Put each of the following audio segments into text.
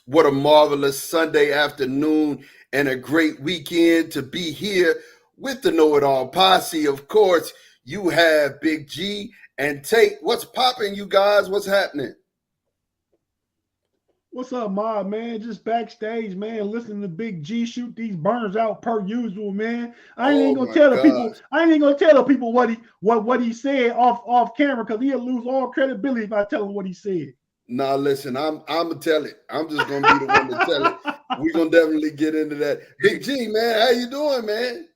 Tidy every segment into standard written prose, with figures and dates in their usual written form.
What a marvelous Sunday afternoon and a great weekend to be here with the Know It All Posse. Of course, you have Big G and Tate. What's popping, you guys? What's happening? What's up, Mob, man? Just backstage, man, listening to Big G shoot these burners out per usual, man. I ain't Oh gonna my tell the people. gosh. I ain't gonna tell the people what he said off camera because he'll lose all credibility if I tell him what he said. Now listen, I'm gonna tell it. I'm just gonna be the one to tell it. We're gonna definitely get into that. Big Hey, G, man, how you doing, man?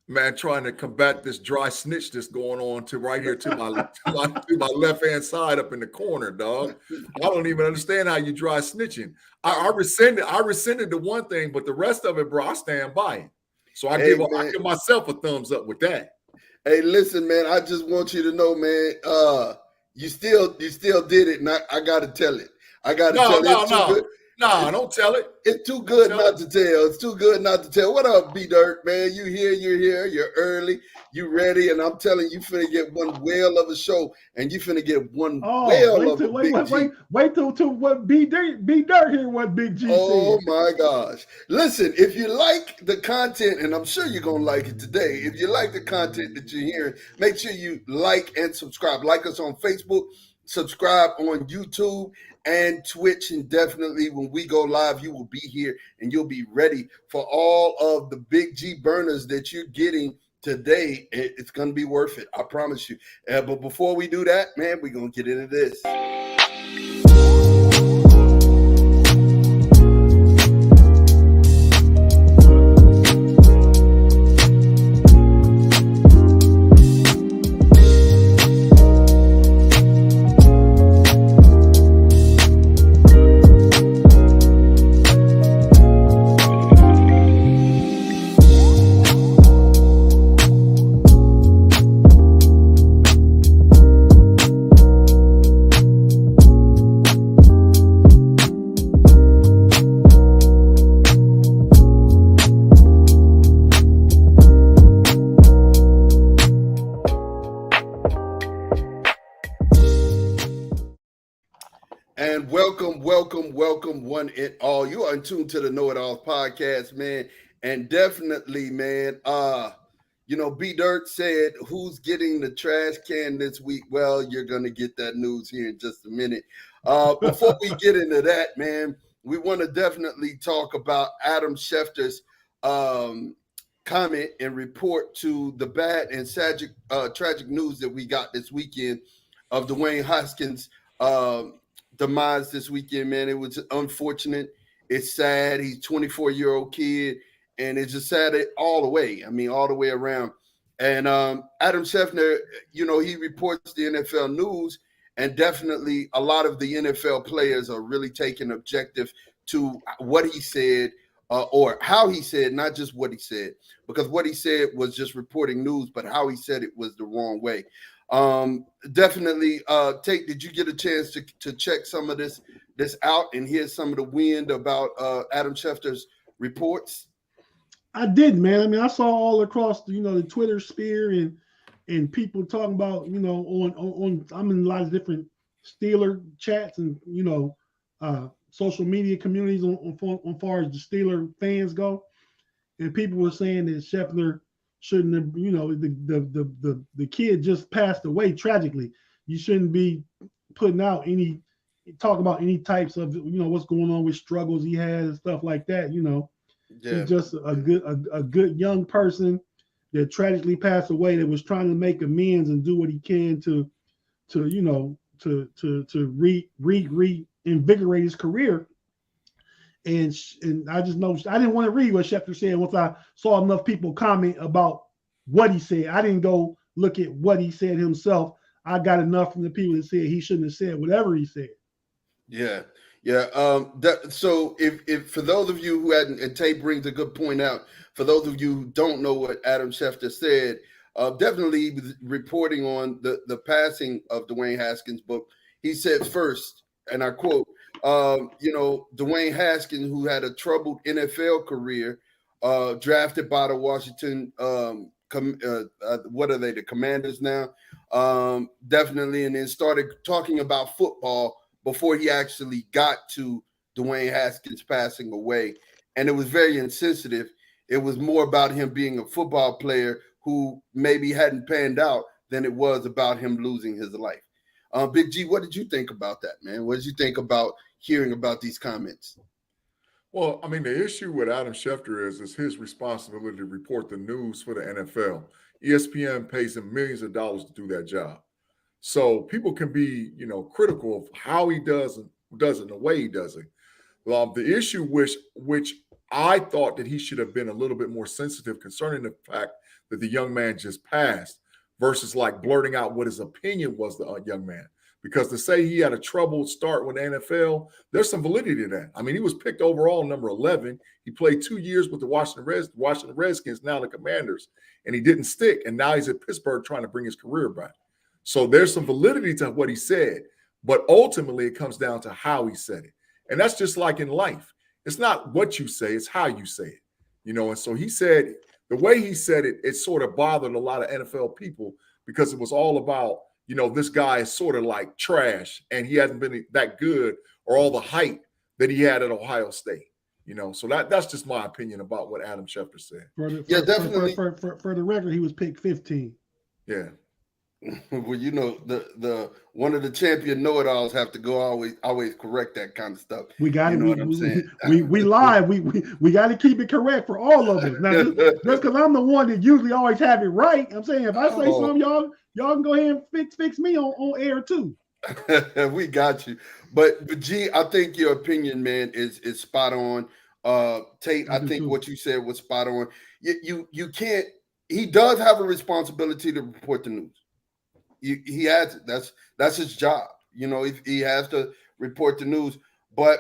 man, trying to combat this dry snitch that's going on to right here to my left hand side up in the corner, dog. I don't even understand how you dry snitching. I rescinded the one thing, but the rest of it, bro, I stand by it. So I Hey give I man, give myself a thumbs up with that. hey, listen, man. I just want you to know, man. You still did it, and I gotta tell it. I gotta No, tell it. no, It's too good. no, no, It's don't tell it. it's too Don't good tell it. not to tell. It's too good not to tell. What up, B Dirt, man? You're early, you ready, and I'm telling you, finna get one whale of a show, and you finna get one Oh, whale wait of a till wait Big wait G. wait wait till what B Dirt here what Big G Oh said. my gosh. Listen, if you like the content, and I'm sure you're going to like it today, if you like the content that you're hearing, make sure you like and subscribe. Like us on Facebook, subscribe on YouTube and Twitch. And definitely when we go live, you will be here and you'll be ready for all of the Big G burners that you're getting today. It's going to be worth it. I promise you. But before we do that, man, we're going to get into this. And welcome, one and all. You are in tune to the Know It All podcast, man. And definitely, man, B Dirt said, who's getting the trash can this week? Well, you're gonna get that news here in just a minute. Before we get into that, man, we want to definitely talk about Adam Schefter's comment and report to the bad and tragic news that we got this weekend of Dwayne Haskins' demise this weekend, man. It was unfortunate. It's sad. He's 24-year-old kid, and it's just sad all the way. I mean, all the way around. And Adam Schefter, he reports the NFL news, and definitely a lot of the NFL players are really taking objective to what he said or how he said, not just what he said, because what he said was just reporting news, but how he said it was the wrong way. Definitely, Tate, did you get a chance to check some of this out and hear some of the wind about Adam Schefter's reports? I did, man. I mean, I saw all across the Twitter sphere and people talking about on I'm in a lot of different Steeler chats and social media communities on far as the Steeler fans go, and people were saying that Scheffler shouldn't have, the kid just passed away tragically. You shouldn't be putting out any talk about any types of what's going on with struggles he has and stuff like that. Yeah, He's just a yeah, good young person that tragically passed away that was trying to make amends and do what he can to reinvigorate his career. And I just know I didn't want to read what Shefter said once I saw enough people comment about what he said. I didn't go look at what he said himself. I got enough from the people that said he shouldn't have said whatever he said. yeah, yeah. So if for those of you who hadn't, and Tate brings a good point out, for those of you who don't know what Adam Schefter said, definitely he was reporting on the passing of Dwayne Haskins, but he said first, and I quote, Dwayne Haskins, who had a troubled NFL career, drafted by the Washington, what are they, the Commanders now? Definitely, and then started talking about football before he actually got to Dwayne Haskins passing away. And it was very insensitive. It was more about him being a football player who maybe hadn't panned out than it was about him losing his life. Big G, what did you think about that, man? What did you think about hearing about these comments? Well, I mean, the issue with Adam Schefter is his responsibility to report the news for the NFL. ESPN pays him millions of dollars to do that job. So people can be, critical of how he does it and the way he does it. The issue which I thought that he should have been a little bit more sensitive concerning the fact that the young man just passed versus like blurting out what his opinion was, the young man. Because to say he had a troubled start with the NFL, there's some validity to that. I mean, he was picked overall number 11. He played 2 years with the Washington Redskins, now the Commanders, and he didn't stick. And now he's at Pittsburgh trying to bring his career back. So there's some validity to what he said, but ultimately it comes down to how he said it. And that's just like in life. It's not what you say, it's how you say it. And so he said, the way he said it, it sort of bothered a lot of NFL people because it was all about, this guy is sort of like trash and he hasn't been that good or all the hype that he had at Ohio State. So that's just my opinion about what Adam Schefter said. Definitely. For the record, he was picked 15. Yeah. Well, the one of the champion know-it-alls have to go always correct that kind of stuff. We got to. What I'm saying? We live. We got to keep it correct for all of us. Now, just because I'm the one that usually always have it right, I'm saying if I say something, y'all can go ahead and fix me on air too. We got you. But G, I think your opinion, man, is spot on. Tate, I think what you said was spot on. You can't. He does have a responsibility to report the news. He has it. That's his job. He has to report the news. But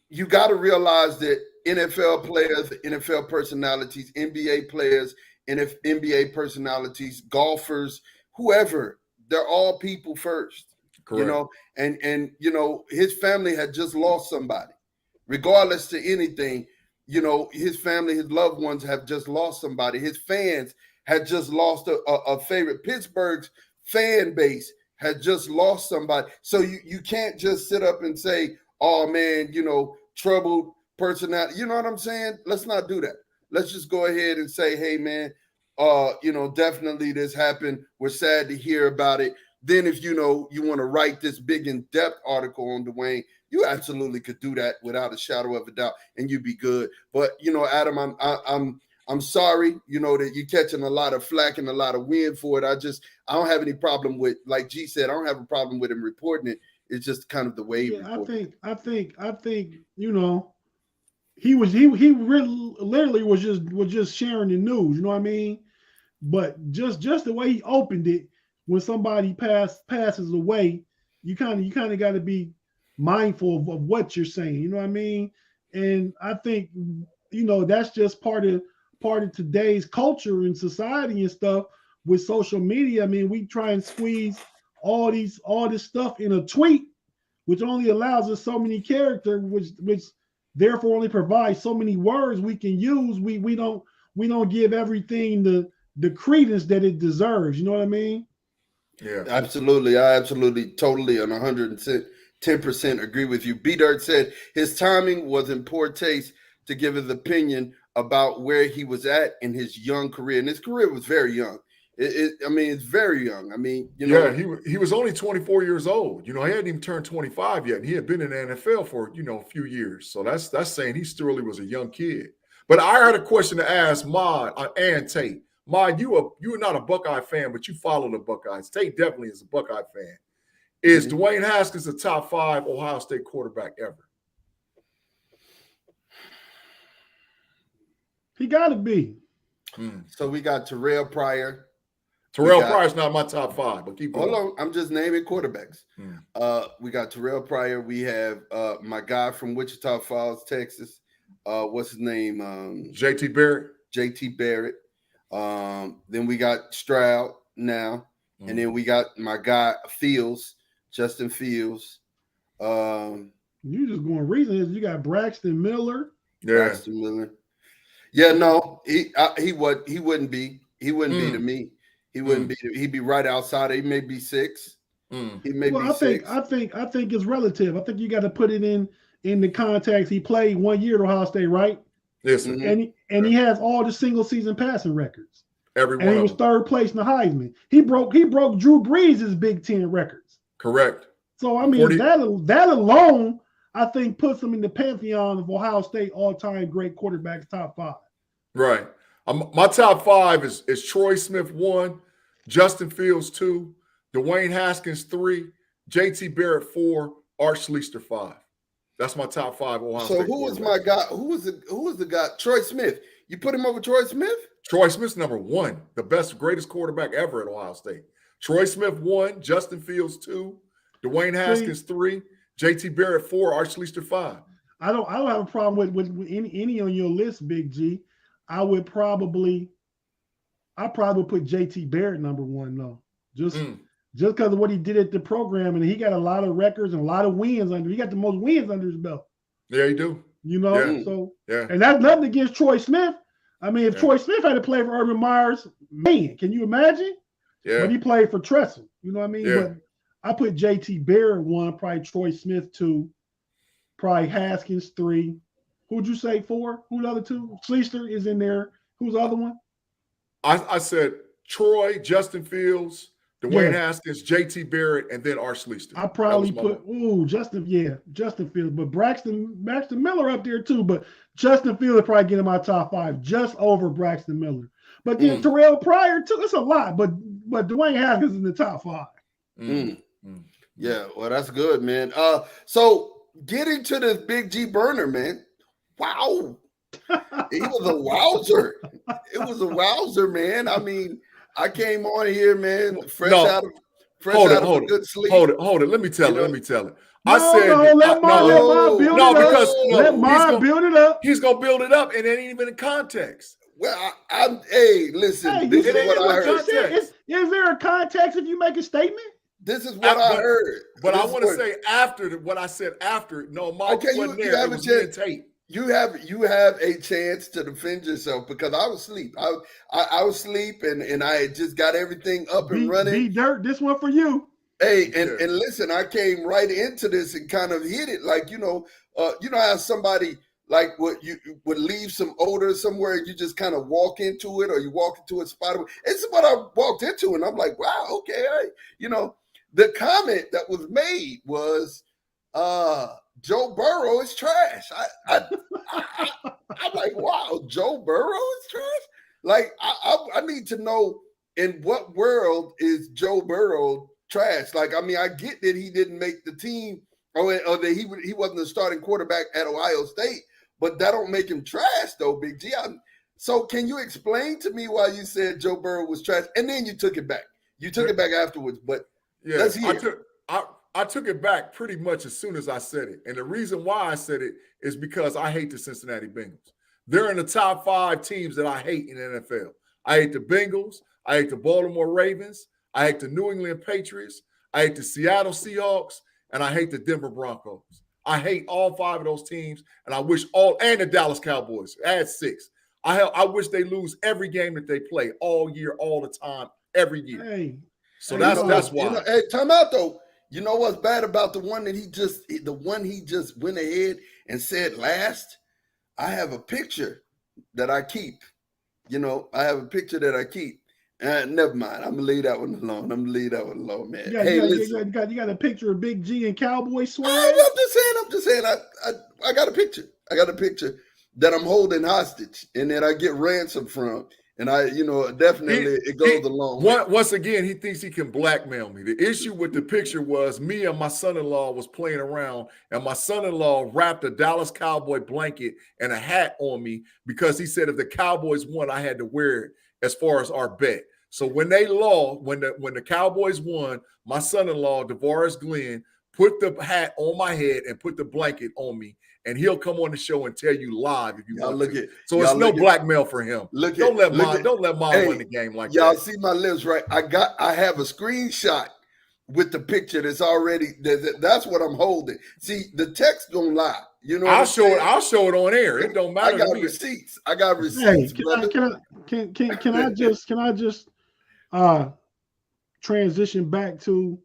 you got to realize that NFL players, NFL personalities, NBA players, NBA personalities, golfers, whoever, they're all people first. Correct. And his family had just lost somebody. Regardless to anything, his family, his loved ones have just lost somebody. His fans had just lost a favorite. Pittsburgh's fan base had just lost somebody. So you can't just sit up and say, oh, man, troubled personality. You know what I'm saying? Let's not do that. Let's just go ahead and say, hey, man, definitely this happened. We're sad to hear about it. Then if, you want to write this big in-depth article on Dwayne, you absolutely could do that without a shadow of a doubt, and you'd be good. But, Adam, I'm sorry, that you're catching a lot of flack and a lot of wind for it. I don't have any problem with, like G said, I don't have a problem with him reporting it. It's just kind of the way he reported. I think, he really literally was just sharing the news, you know what I mean? But just the way he opened it, when somebody passes away, you kind of got to be mindful of what you're saying, you know what I mean? And I think, that's just part of today's culture and society and stuff with social media. I mean, we try and squeeze all this stuff in a tweet, which only allows us so many characters, which therefore only provides so many words we can use. We don't give everything the credence that it deserves. You know what I mean? Yeah, absolutely. I absolutely, totally, and 110% agree with you. B-Dirt said his timing was in poor taste to give his opinion about where he was at in his young career. And his career was very young. It's very young. I mean, Yeah, he was only 24 years old. He hadn't even turned 25 yet. And he had been in the NFL for, a few years. So that's saying he still really was a young kid. But I had a question to ask Maude and Tate. Maude, you are not a Buckeye fan, but you follow the Buckeyes. Tate definitely is a Buckeye fan. Is Dwayne Haskins a top 5 Ohio State quarterback ever? He got to be. So we got Terrell Pryor. Pryor's not my top 5, but keep going. Hold on, I'm just naming quarterbacks. We got Terrell Pryor. We have my guy from Wichita Falls, Texas. What's his name? JT Barrett. JT Barrett. Then we got Stroud now. And then we got my guy Justin Fields. You just going reason. You got Braxton Miller. Yeah. Braxton Miller. Yeah, no, he wouldn't be. He wouldn't be to me. He wouldn't be. He'd be right outside. He may be 6. He may be 6. I think it's relative. I think you got to put it in in the context he played 1 year at Ohio State, right? Yes, sir. And he has all the single season passing records. Every And one he of was them. third place in the Heisman. He broke Drew Brees' Big Ten records. Correct. So I mean that alone, I think, puts him in the pantheon of Ohio State all-time great quarterbacks, top 5. Right. My top 5 is Troy Smith 1, Justin Fields 2, Dwayne Haskins 3, JT Barrett 4, Art Schlichter 5. That's my top 5 Ohio State. So who was my guy? Who was the guy? Troy Smith. You put him over Troy Smith? Troy Smith's number 1, the best, greatest quarterback ever at Ohio State. Troy Smith 1, Justin Fields 2, Dwayne Haskins 3, JT Barrett 4, Art Schlichter 5. I don't have a problem with any on your list, Big G. I probably put JT Barrett number 1 though. Just because of what he did at the program, and he got a lot of records and a lot of wins under. He got the most wins under his belt. Yeah, he do. You know, Yeah. so Yeah. and that's nothing against Troy Smith. I mean, if Troy Smith had to play for Urban Meyers, man, can you imagine? Yeah. But he played for Tressel. You know what I mean? Yeah. But I put JT Barrett 1, probably Troy Smith 2, probably Haskins 3. Who'd you say 4? Who the other 2? Schlichter is in there. Who's the other one? I said Troy, Justin Fields, Dwayne Haskins, JT Barrett, and then Art Schlichter. I probably put Justin Fields, but Braxton Miller up there too. But Justin Fields probably get in my top 5 just over Braxton Miller. But then Terrell Pryor too. It's a lot, but Dwayne Haskins is in the top 5. Yeah, well, that's good, man. So getting to this Big G burner, man. Wow. He was a wowzer. It was a wowzer, man. I mean, I came on here, man, fresh out of a good sleep. Hold it. Let me tell it. Let Marv build it up. He's gonna build it up, and it ain't even in context. Well, listen. This is what I heard. Is there a context if you make a statement? This is what I heard. But I want to say after what I said after. No, Mark wasn't there. It was me and Tate. You have a chance to defend yourself because I was asleep. I was asleep and I had just got everything up and running. B-Dirt, this one for you. Hey, and listen, I came right into this and kind of hit it like, you know how somebody like you would leave some odor somewhere and you just kind of walk into it, or you walk into a spot. It's what I walked into, and I'm like, wow, okay, the comment that was made was, Joe Burrow is trash. I'm like, wow, Joe Burrow is trash? Like, I need to know, in what world is Joe Burrow trash? Like, I mean, I get that he didn't make the team, or that he wasn't the starting quarterback at Ohio State, but that don't make him trash, though, Big G. So can you explain to me why you said Joe Burrow was trash? And then you took it back. You took it back afterwards, but let's hear. I took it back pretty much as soon as I said it. And the reason why I said it is because I hate the Cincinnati Bengals. They're in the top 5 teams that I hate in the NFL. I hate the Bengals. I hate the Baltimore Ravens. I hate the New England Patriots. I hate the Seattle Seahawks. And I hate the Denver Broncos. I hate all 5 of those teams. And I wish and the Dallas Cowboys. I had 6. I wish they lose every game that they play all year, all the time, every year. That's why. Hey, time out, though. You know what's bad about the one he just went ahead and said last? I have a picture that I keep. I have a picture that I keep. Never mind. I'm gonna leave that one alone. Man. You got a picture of Big G and Cowboy swag? I'm just saying. I got a picture. I got a picture that I'm holding hostage and that I get ransom from. And definitely it goes along. Once again, he thinks he can blackmail me. The issue with the picture was me and my son-in-law was playing around, and my son-in-law wrapped a Dallas Cowboy blanket and a hat on me because he said if the Cowboys won, I had to wear it as far as our bet. So when they lost, when the Cowboys won, my son-in-law, DeVaris Glenn, put the hat on my head and put the blanket on me. And he'll come on the show and tell you live if you want to. So it's no blackmail for him. Don't let mom win the game like that. Y'all see my lips, right? I have a screenshot with the picture that's already. That's what I'm holding. See, the text don't lie. You know. I'll show it on air. It don't matter. I got receipts. Hey, can I just transition back to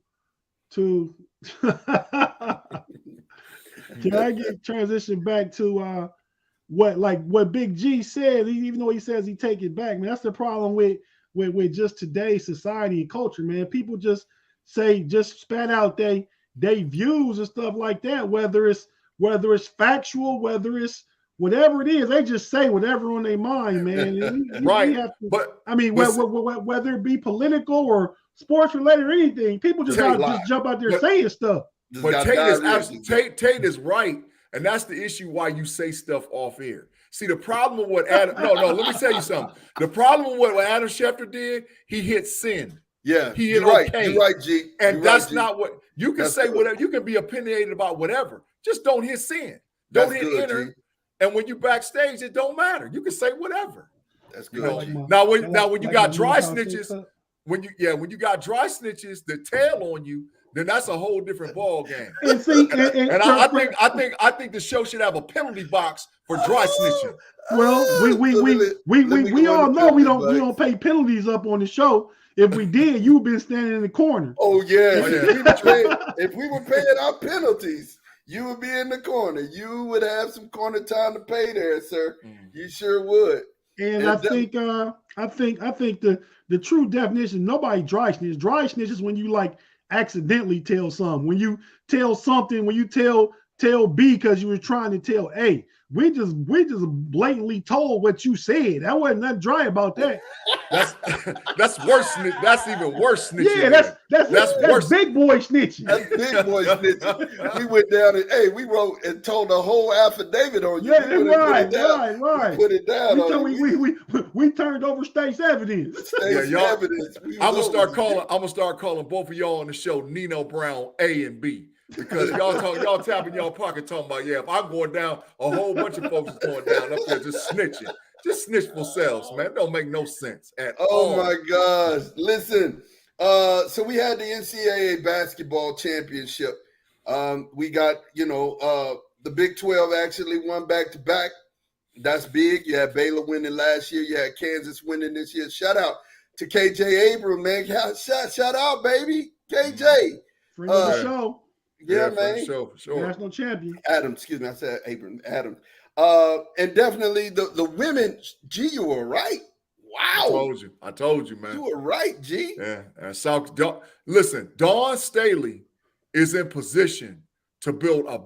Can I get transition back to what Big G said? Even though he says he take it back, man, that's the problem with just today's society and culture, man. People just spat out they views and stuff like that, whether it's factual, whether it's whatever it is, they just say whatever on their mind, man. Right. We have to, but I mean, whether it be political or sports related or anything, people just jump out there saying stuff. But Tate is right, and that's the issue why you say stuff off air. See, the problem with what Adam let me tell you something. The problem with what Adam Schefter did, he hit sin. Yeah, he hit okay. You're right, G. And that's not what you can say. Whatever you can be opinionated about, whatever. Just don't hit sin. Don't hit enter. G. And when you backstage, it don't matter. You can say whatever. That's good. Now when you got dry snitches, when you got dry snitches that tail on you, then that's a whole different ball game. And see, I think the show should have a penalty box for dry snitching. Well, we all know we don't pay penalties up on the show. If we did, you've been standing in the corner. Oh yeah. If we were paying our penalties, you would be in the corner. You would have some corner time to pay there, sir. You sure would. And I think the true definition, nobody dry snitch. Dry snitch is when you like accidentally tell something. When you tell something, when you tell B because you were trying to tell A. We just blatantly told what you said. That wasn't nothing dry about that. That's worse. That's even worse snitching. Yeah, that's worse. Big boy snitching. That's big boy snitching. We went down and we wrote and told a whole affidavit on you. Yeah, right. Put it down. We turned over state's evidence. Evidence. I'm gonna start calling both of y'all on the show Nino Brown A and B. Because y'all tapping y'all pocket talking about, if I'm going down, a whole bunch of folks is going down up there just snitching. Just snitch for themselves, man. It don't make no sense at all. Oh my gosh. Listen, so we had the NCAA basketball championship. We got, the Big 12 actually won back-to-back. That's big. You had Baylor winning last year. You had Kansas winning this year. Shout out to KJ Abrams, man. Shout out, baby. KJ. Friend of the show. Yeah, man. For sure. National champion. Adams, excuse me. I said Abrams. Adams. And definitely the women, G, you were right. Wow. I told you, man. You were right, G. Yeah. Listen, Dawn Staley is in position to build a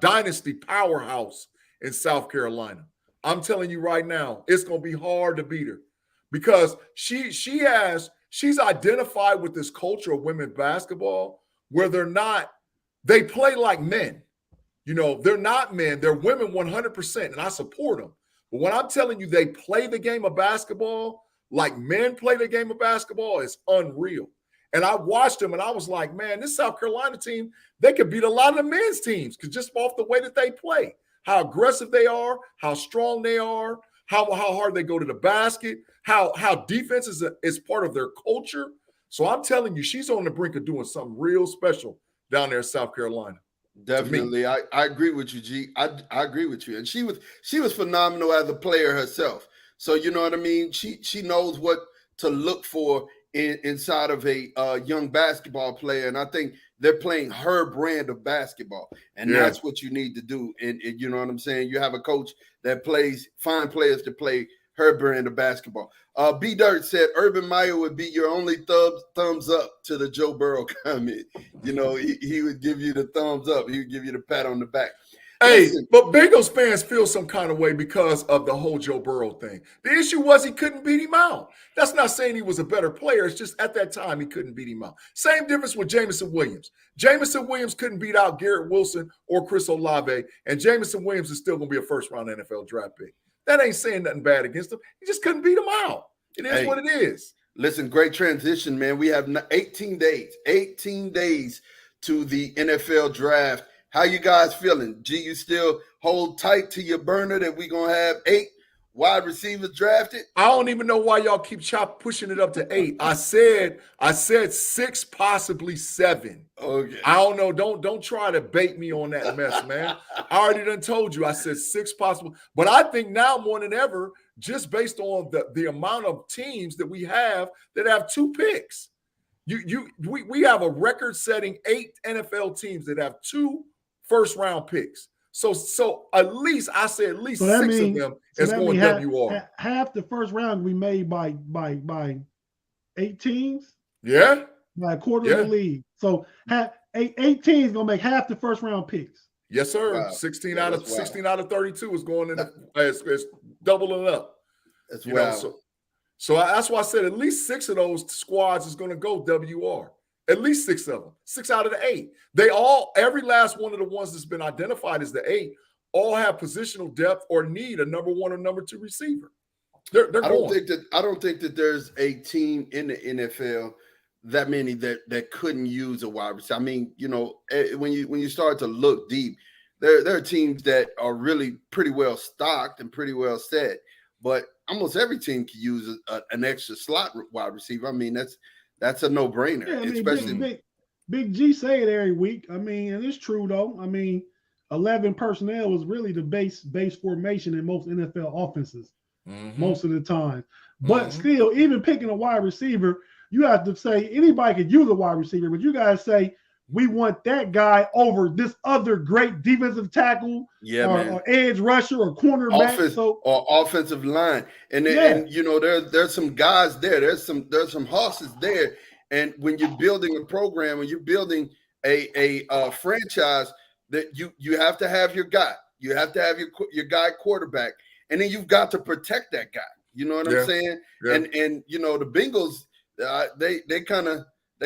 dynasty powerhouse in South Carolina. I'm telling you right now, it's going to be hard to beat her because she's identified with this culture of women's basketball where they play like men. They're not men. They're women 100%, and I support them. But when I'm telling you they play the game of basketball like men play the game of basketball, it's unreal. And I watched them, and I was like, man, this South Carolina team, they could beat a lot of the men's teams because just off the way that they play, how aggressive they are, how strong they are, how hard they go to the basket, how defense is part of their culture. So I'm telling you, she's on the brink of doing something real special down there in South Carolina. Definitely. I agree with you, G. I agree with you. And she was phenomenal as a player herself. So you know what I mean? She knows what to look for inside of a young basketball player. And I think they're playing her brand of basketball. And that's what you need to do. And you know what I'm saying? You have a coach that find players to play her brand of basketball. B Dirt said Urban Meyer would be your only thumbs up to the Joe Burrow comment. He would give you the thumbs up. He would give you the pat on the back. Hey, but Bengals fans feel some kind of way because of the whole Joe Burrow thing. The issue was he couldn't beat him out. That's not saying he was a better player. It's just at that time he couldn't beat him out. Same difference with Jameson Williams. Jameson Williams couldn't beat out Garrett Wilson or Chris Olave, and Jameson Williams is still going to be a first-round NFL draft pick. That ain't saying nothing bad against him. He just couldn't beat him out. It is what it is. Listen, great transition, man. We have 18 days to the NFL draft. How you guys feeling? G, you still hold tight to your burner that we're going to have 8 wide receivers drafted? I don't even know why y'all keep pushing it up to 8. I said 6, possibly 7. Okay. I don't know. Don't try to bait me on that mess, man. I already done told you. I said 6 possible. But I think now more than ever, just based on the amount of teams that we have that have 2 picks, we have a record-setting 8 NFL teams that have 2 first-round picks. So at least I say at least So that 6 means of them is going WR. half the first round we made by 8 teams. Yeah. By a quarter of the league. So eight teams gonna make half the first round picks. Yes, sir. Wow. 16 Yeah, out of 32 is going in. It's doubling up. That's wild. So that's why I said at least 6 of those squads is going to go WR. At least 6 of them. 6 out of the 8. Every last one of the ones that's been identified as the 8 all have positional depth or need a number 1 or number 2 receiver. I don't think that there's a team in the NFL that many that couldn't use a wide receiver. I mean, when you start to look deep, there are teams that are really pretty well stocked and pretty well set, but almost every team can use an extra slot wide receiver. I mean, that's a no-brainer. Yeah, I mean, especially Big G say it every week. I mean, and it's true though. I mean, 11 personnel was really the base formation in most NFL offenses most of the time. But still, even picking a wide receiver, you have to say anybody could use a wide receiver, but you guys say we want that guy over this other great defensive tackle, or edge rusher or cornerback, or offensive line. And there's some guys there. There's some horses there. And when you're building a program, when you're building a franchise, that you have to have your guy. You have to have your guy quarterback, and then you've got to protect that guy. You know what I'm saying? Yeah. And the Bengals. They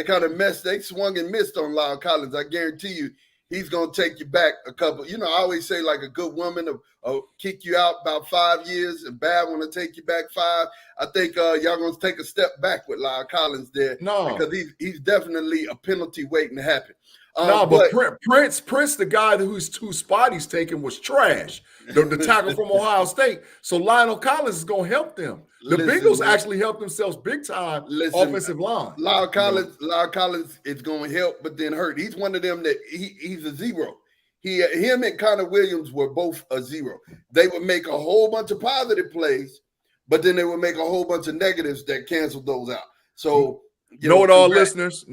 kind of messed. They swung and missed on Lyle Collins. I guarantee you, he's gonna take you back a couple. I always say like a good woman will kick you out about 5 years, and bad one to take you back 5. I think y'all gonna take a step back with Lyle Collins there. No, because he's definitely a penalty waiting to happen. But Prince, the guy whose spot he's taking was trash. The tackle from Ohio State. So Lionel Collins is going to help them. The Bengals actually helped themselves big time. Offensive line. Lyle Collins is going to help, but then hurt. He's one of them that he's a zero. Him and Connor Williams were both a zero. They would make a whole bunch of positive plays, but then they would make a whole bunch of negatives that canceled those out. So know it all, listeners.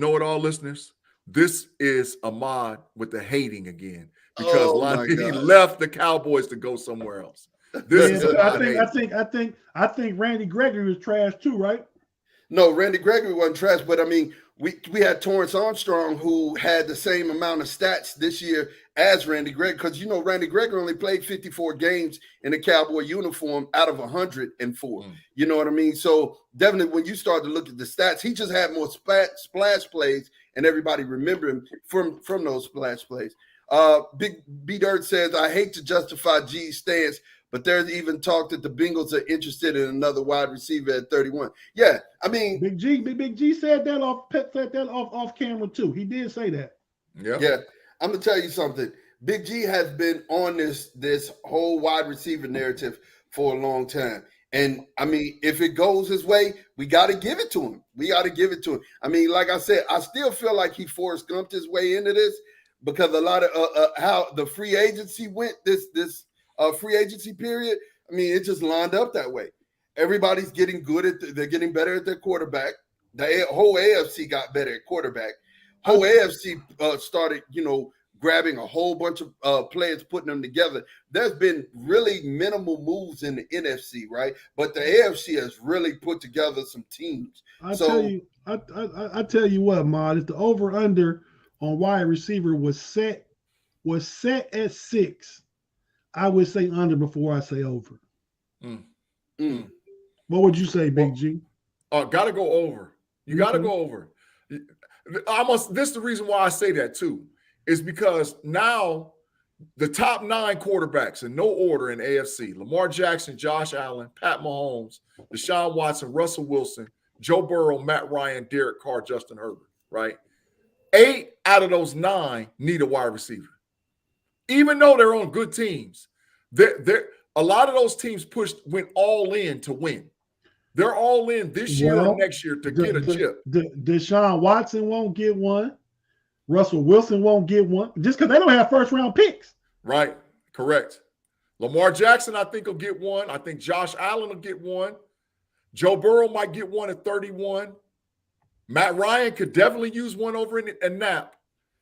This is Ahmad with the hating again because he left the Cowboys to go somewhere else. I think Randy Gregory was trash too, right? No, Randy Gregory wasn't trash, but I mean, we had Torrance Armstrong who had the same amount of stats this year as Randy Gregory, because Randy Gregory only played 54 games in a Cowboy uniform out of 104. You know what I mean? So definitely when you start to look at the stats, he just had more splash plays, and everybody remember him from those splash plays. Big B Dirt says, I hate to justify G's stance, but there's even talk that the Bengals are interested in another wide receiver at 31. Yeah, I mean, Big G said that off camera too. He did say that. Yeah. I'm gonna tell you something. Big G has been on this whole wide receiver narrative for a long time. And I mean, if it goes his way, we got to give it to him. I mean, like I said, I still feel like he Forrest Gumped his way into this because a lot of how the free agency went this free agency period. I mean, it just lined up that way. Everybody's getting they're getting better at their quarterback. The whole AFC got better at quarterback. Whole AFC started, grabbing a whole bunch of players, putting them together. There's been really minimal moves in the NFC, right? But the AFC has really put together some teams. I tell you what, Mod, if the over-under on wide receiver was set at 6, I would say under before I say over. What would you say, Big G? Gotta go over. You gotta go over. This is the reason why I say that too, is because now the top 9 quarterbacks in no order in AFC: Lamar Jackson, Josh Allen, Pat Mahomes, Deshaun Watson, Russell Wilson, Joe Burrow, Matt Ryan, Derek Carr, Justin Herbert, right? 8 out of those 9 need a wide receiver. Even though they're on good teams, a lot of those teams went all in to win. They're all in this year and next year to get a chip. Deshaun Watson won't get one. Russell Wilson won't get one just because they don't have first-round picks. Right. Correct. Lamar Jackson, I think, will get one. I think Josh Allen will get one. Joe Burrow might get one at 31. Matt Ryan could definitely use one over in Nap.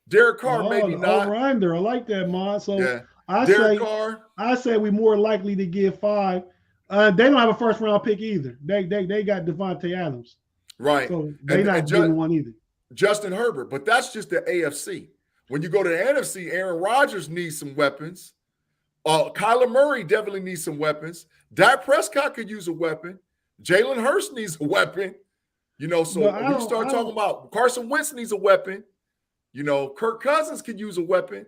Derek Carr, maybe not. Over under. I like that, Mon. So Yeah. Derek Carr. I say we're more likely to give 5. They don't have a first round pick either. They got Devontae Adams. Right. So they're not getting one either. Justin Herbert, but that's just the AFC. When you go to the NFC, Aaron Rodgers needs some weapons. Kyler Murray definitely needs some weapons. Dak Prescott could use a weapon. Jalen Hurts needs a weapon. So when you start talking about Carson Wentz needs a weapon, Kirk Cousins could use a weapon.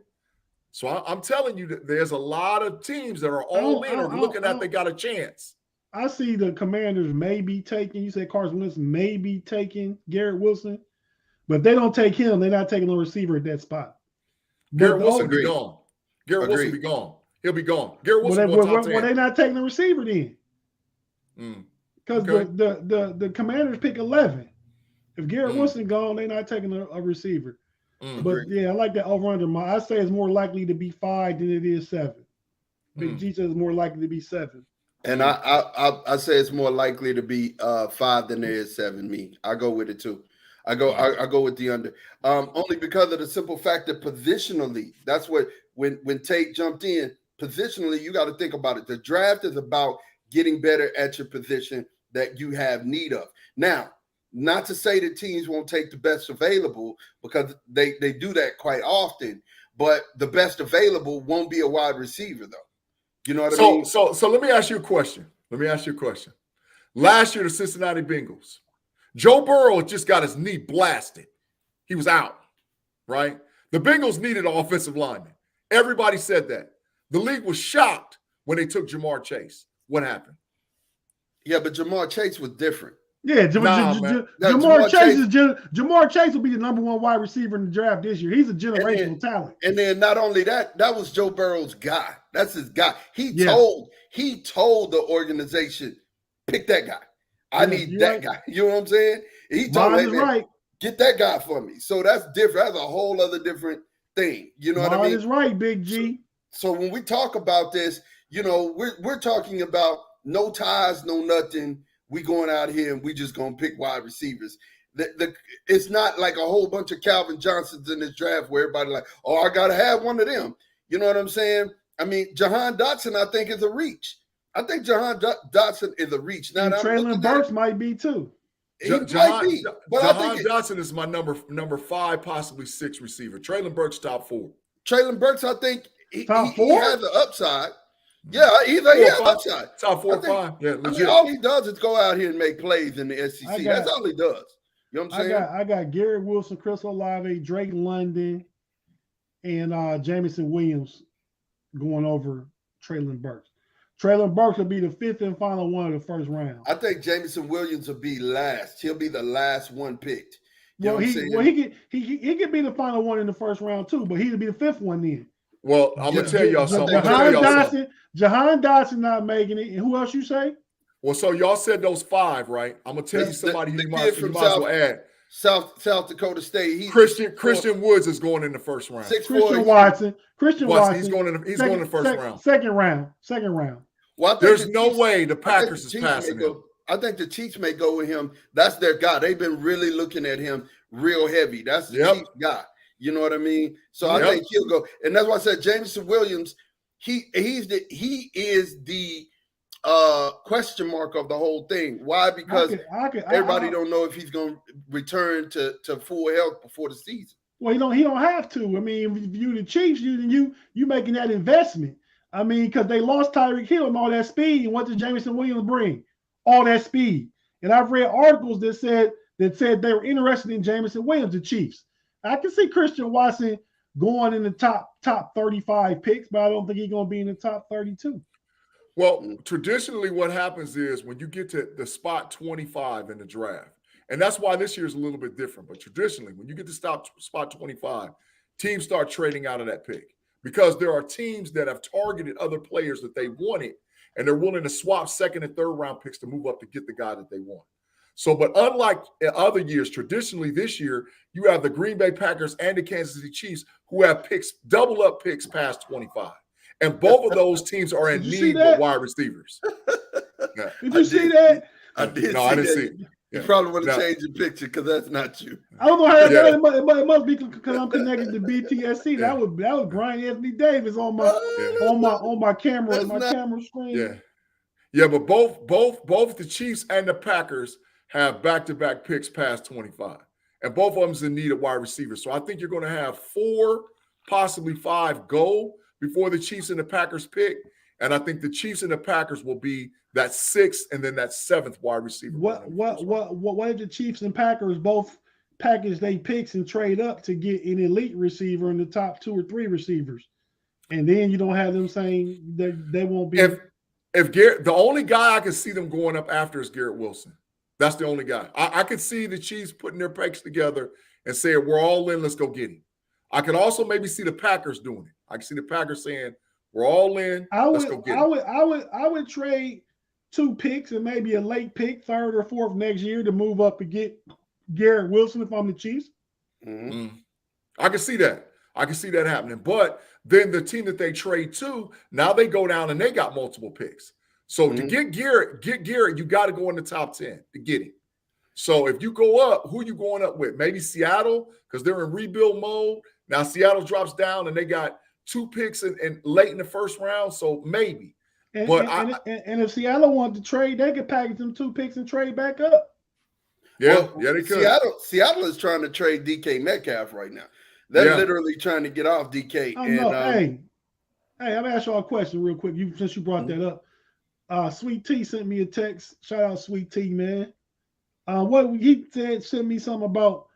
So I'm telling you that there's a lot of teams that are all in or looking at they got a chance. I see the Commanders may be taking, you said Carson Wentz may be taking Garrett Wilson, but if they don't take him, they're not taking a receiver at that spot. Garrett Wilson be gone. Garrett Wilson be gone. He'll be gone. Garrett Wilson well, they're not taking the receiver then. Because the Commanders pick 11. If Garrett Wilson gone, they're not taking a receiver. But yeah, I like that over under. I say it's more likely to be 5 than it is 7. Big G says it's more likely to be 7. And I say it's more likely to be 5 than there is 7. Me, I go with it too. I go with the under. Only because of the simple fact that positionally, that's what when Tate jumped in, positionally, you got to think about it. The draft is about getting better at your position that you have need of. Now, not to say that teams won't take the best available, because they do that quite often, but the best available won't be a wide receiver, though. You know what I mean? So let me ask you a question. Last year, the Cincinnati Bengals, Joe Burrow just got his knee blasted. He was out, right? The Bengals needed an offensive lineman. Everybody said that. The league was shocked when they took Jamar Chase. What happened? Yeah, but Jamar Chase was different. Yeah, Jamar Chase will be the number 1 wide receiver in the draft this year. He's a generational talent. And then not only that was Joe Burrow's guy. That's his guy. He told the organization, pick that guy. I need that guy. You know what I'm saying? He told me, get that guy for me. So that's different. That's a whole other different thing. You know what I mean? Is right, Big G. So when we talk about this, we're talking about no ties, no nothing. We going out here and we just gonna pick wide receivers. It's not like a whole bunch of Calvin Johnsons in this draft where everybody like, oh, I gotta have one of them. You know what I'm saying? I mean, Jahan Dotson, I think, is a reach. I think Jahan Dotson is a reach. Now, Traylon Burks might be too. Jahan Dotson is my number 5, possibly 6 receiver. Traylon Burks top 4. Traylon Burks, I think he has the upside. Yeah, he has upside. Top 4 or 5. Yeah, legit. I mean, all he does is go out here and make plays in the SEC. That's all he does. You know what I'm saying? I got Garrett Wilson, Chris Olave, Drake London, and Jamison Williams going over Traylon Burks. Traylon Burks will be the 5th and final one of the first round. I think Jamison Williams will be last. He'll be the last one picked. He could be the final one in the first round too, but he'll be the 5th one then. Well, I'm gonna tell y'all something. Jahan Dotson not making it. And who else you say? Well, so y'all said those 5, right? I'm gonna tell you somebody you might as well add. South Dakota State. Christian Woods is going in the first round. Christian Watson. He's going in the first round. Second round. Well, there's no way the Packers is passing him. I think the Chiefs may go with him. That's their guy. They've been really looking at him real heavy. That's the Chiefs guy. You know what I mean? So I think he'll go. And that's why I said Jamison Williams, he is the question mark of the whole thing. Why? Because everybody don't know if he's going to return to full health before the season. Well, he don't have to. I mean, if you the Chiefs, you making that investment. I mean, because they lost Tyreek Hill and all that speed. And what did Jamison Williams bring? All that speed. And I've read articles that said they were interested in Jamison Williams, the Chiefs. I can see Christian Watson going in the top 35 picks, but I don't think he's going to be in the top 32. Well, traditionally what happens is when you get to the spot 25 in the draft, and that's why this year is a little bit different, but traditionally when you get to spot 25, teams start trading out of that pick because there are teams that have targeted other players that they wanted, and they're willing to swap 2nd and 3rd round picks to move up to get the guy that they want. So, but unlike other years, traditionally this year, you have the Green Bay Packers and the Kansas City Chiefs who have picks, double up picks past 25. And both of those teams are in need of wide receivers. Did you see that? I did. No, I didn't see it. You probably want to change your picture because that's not you. I don't know how it must be because I'm connected to BTSC. That was Brian Anthony Davis on my camera camera screen. Yeah, but both the Chiefs and the Packers have back-to-back picks past 25. And both of them's in need of wide receivers. So I think you're going to have 4, possibly 5 go before the Chiefs and the Packers pick. And I think the Chiefs and the Packers will be that 6th and then that 7th wide receiver. What if the Chiefs and Packers both package they picks and trade up to get an elite receiver in the top 2 or 3 receivers? And then you don't have them saying that they won't be. If Garrett, the only guy I can see them going up after is Garrett Wilson. That's the only guy. I could see the Chiefs putting their picks together and saying, we're all in, let's go get him. I could also maybe see the Packers doing it. I can see the Packers saying, we're all in, let's go get him. I would trade 2 picks and maybe a late pick, 3rd or 4th next year to move up and get Garrett Wilson if I'm the Chiefs. Mm-hmm. I can see that. I can see that happening. But then the team that they trade to, now they go down and they got multiple picks. So to get Garrett, you got to go in the top 10 to get him. So if you go up, who are you going up with? Maybe Seattle, because they're in rebuild mode. Now Seattle drops down and they got 2 picks in late in the 1st round. So maybe. And if Seattle wanted to trade, they could package them 2 picks and trade back up. Yeah, they could. Seattle is trying to trade DK Metcalf right now. They're literally trying to get off DK. Hey, I'm gonna ask y'all a question real quick. Since you brought that up. Sweet T sent me a text. Shout out Sweet T, man. What he said, sent me something about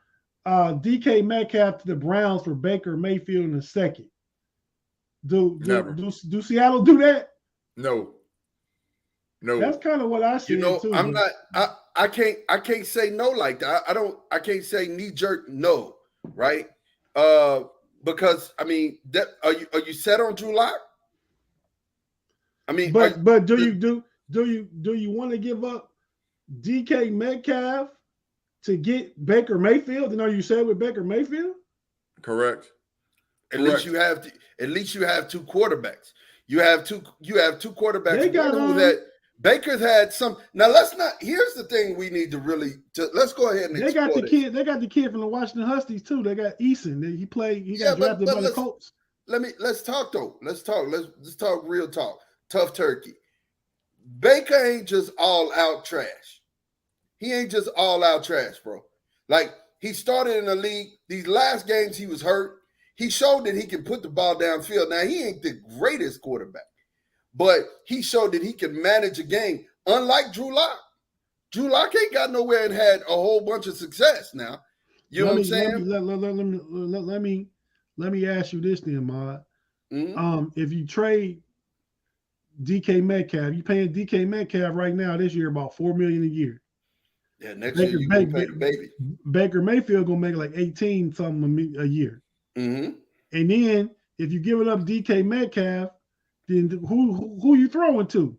DK Metcalf to the Browns for Baker Mayfield in the 2nd. Do Seattle do that? No. That's kind of what I said too. I'm not. I can't say no like that. I can't say knee jerk no, right? Because I mean, are you set on Drew Lock? I mean, but do you want to give up DK Metcalf to get Baker Mayfield? And are you set with Baker Mayfield? Correct. At least you have 2 quarterbacks. You have two quarterbacks. They got that Baker's had some. Now let's not. Here's the thing we need to let's go ahead and. They got the kid. They got the kid from the Washington Huskies too. They got Eason. He got drafted by the Colts. Let's talk though. Let's talk real talk. Tough turkey. Baker ain't just all out trash. He ain't just all out trash, bro. Like he started in the league. These last games he was hurt. He showed that he can put the ball downfield. Now, he ain't the greatest quarterback, but he showed that he can manage a game, unlike Drew Lock. Drew Lock ain't got nowhere and had a whole bunch of success now. You know what I'm saying? Let me ask you this then, Mod. Mm-hmm. If you trade DK Metcalf, you paying DK Metcalf right now this year about $4 million a year. Yeah, next year you gonna pay the baby. Baker Mayfield gonna make like 18 something a year. Mm-hmm. And then if you give it up DK Metcalf, then who you throwing to?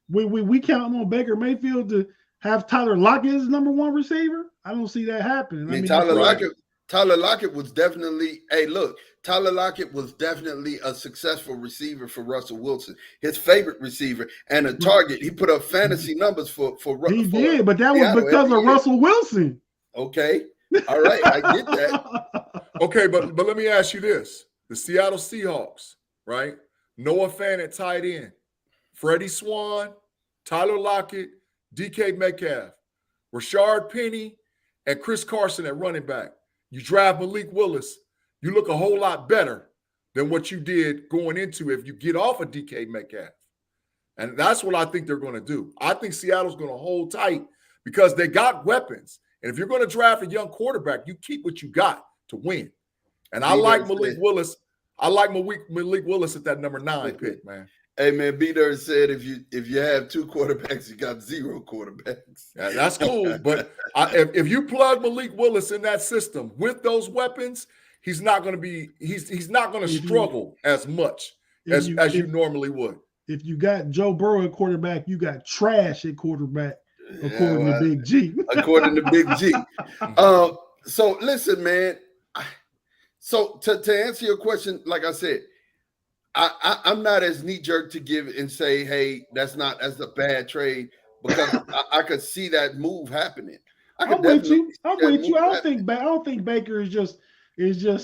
We counting on Baker Mayfield to have Tyler Lockett as number 1 receiver? I don't see that happening. I mean Tyler Lockett was definitely. Hey, look, Tyler Lockett was definitely a successful receiver for Russell Wilson, his favorite receiver and a target. He put up fantasy numbers for Russell. He did, but that was because of Russell Wilson. Okay. All right, I get that. Okay, but let me ask you this. The Seattle Seahawks, right? Noah Fant at tight end. Freddie Swan, Tyler Lockett, DK Metcalf, Rashard Penny, and Chris Carson at running back. You draft Malik Willis, you look a whole lot better than what you did going into if you get off of DK Metcalf. And that's what I think they're going to do. I think Seattle's going to hold tight because they got weapons. And if you're going to draft a young quarterback, you keep what you got to win. And I like Malik Willis. I like Malik Willis at that number 9 pick, man. Hey, man, B-Dirt said if you have 2 quarterbacks, you got 0 quarterbacks. Yeah, that's cool. But if you plug Malik Willis in that system with those weapons, he's not going to struggle as much as you normally would. If you got Joe Burrow at quarterback, you got trash at quarterback, according to Big G. According to Big G. So listen, man. So to answer your question, like I said, I'm not as knee-jerk to give and say, hey, that's a bad trade, because I could see that move happening. I'm with you. I'm with you. I don't think Baker is just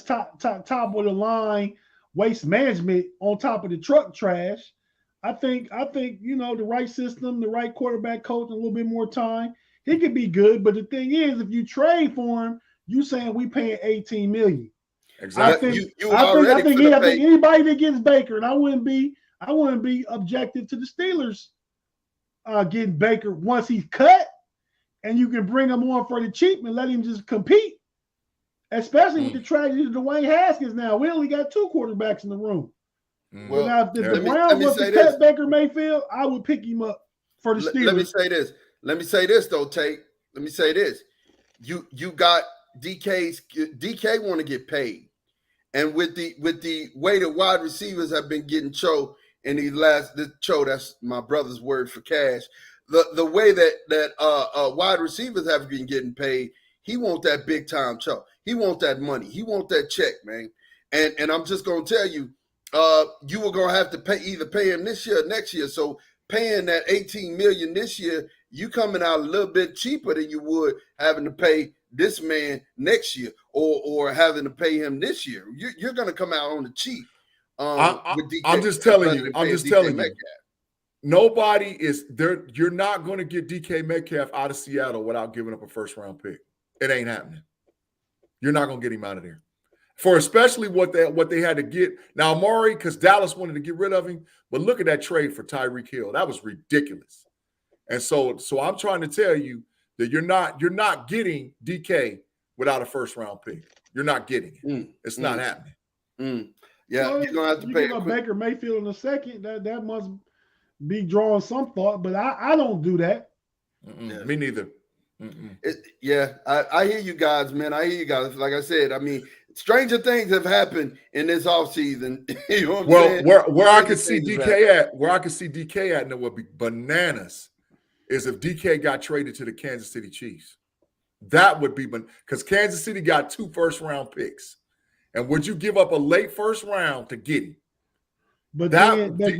top of the line waste management on top of the truck trash. I think the right system, the right quarterback coach, and a little bit more time, he could be good. But the thing is, if you trade for him, you saying we paying $18 million. Exactly. I think anybody that gets Baker, and I wouldn't be objective to the Steelers getting Baker once he's cut, and you can bring him on for the cheap and let him just compete. Especially with the tragedy of Dwayne Haskins now. We only got 2 quarterbacks in the room. Well, now, if the Browns was to cut Baker Mayfield, I would pick him up for the Steelers. Let me say this though, Tate. Let me say this. You got DK want to get paid. And with the way the wide receivers have been getting choked in that's my brother's word for cash. The way that wide receivers have been getting paid, he want that big time choke. He want that money. He want that check, man. And I'm just gonna tell you, you were gonna have to pay him this year or next year. So paying that $18 million this year, you coming out a little bit cheaper than you would having to pay this man next year or having to pay him this year. You're gonna come out on the cheap. I'm just telling you. Nobody is there. You're not going to get DK Metcalf out of Seattle without giving up a first-round pick. It ain't happening. You're not going to get him out of there. For especially what they had to get. Now, Amari, because Dallas wanted to get rid of him, but look at that trade for Tyreek Hill. That was ridiculous. And so I'm trying to tell you that you're not getting DK without a first-round pick. You're not getting it. It's not happening. Yeah, well, you're going to have to pay Baker Mayfield in a second. That must be drawing some thought, but I don't do that. Yeah. Me neither. I hear you guys, man. I hear you guys. Like I said, I mean, stranger things have happened in this offseason. You know what I'm saying? Where I could see DK at, and it would be bananas, is if DK got traded to the Kansas City Chiefs. That would be because Kansas City got 2 first-round picks. And would you give up a late first round to get him? But then they're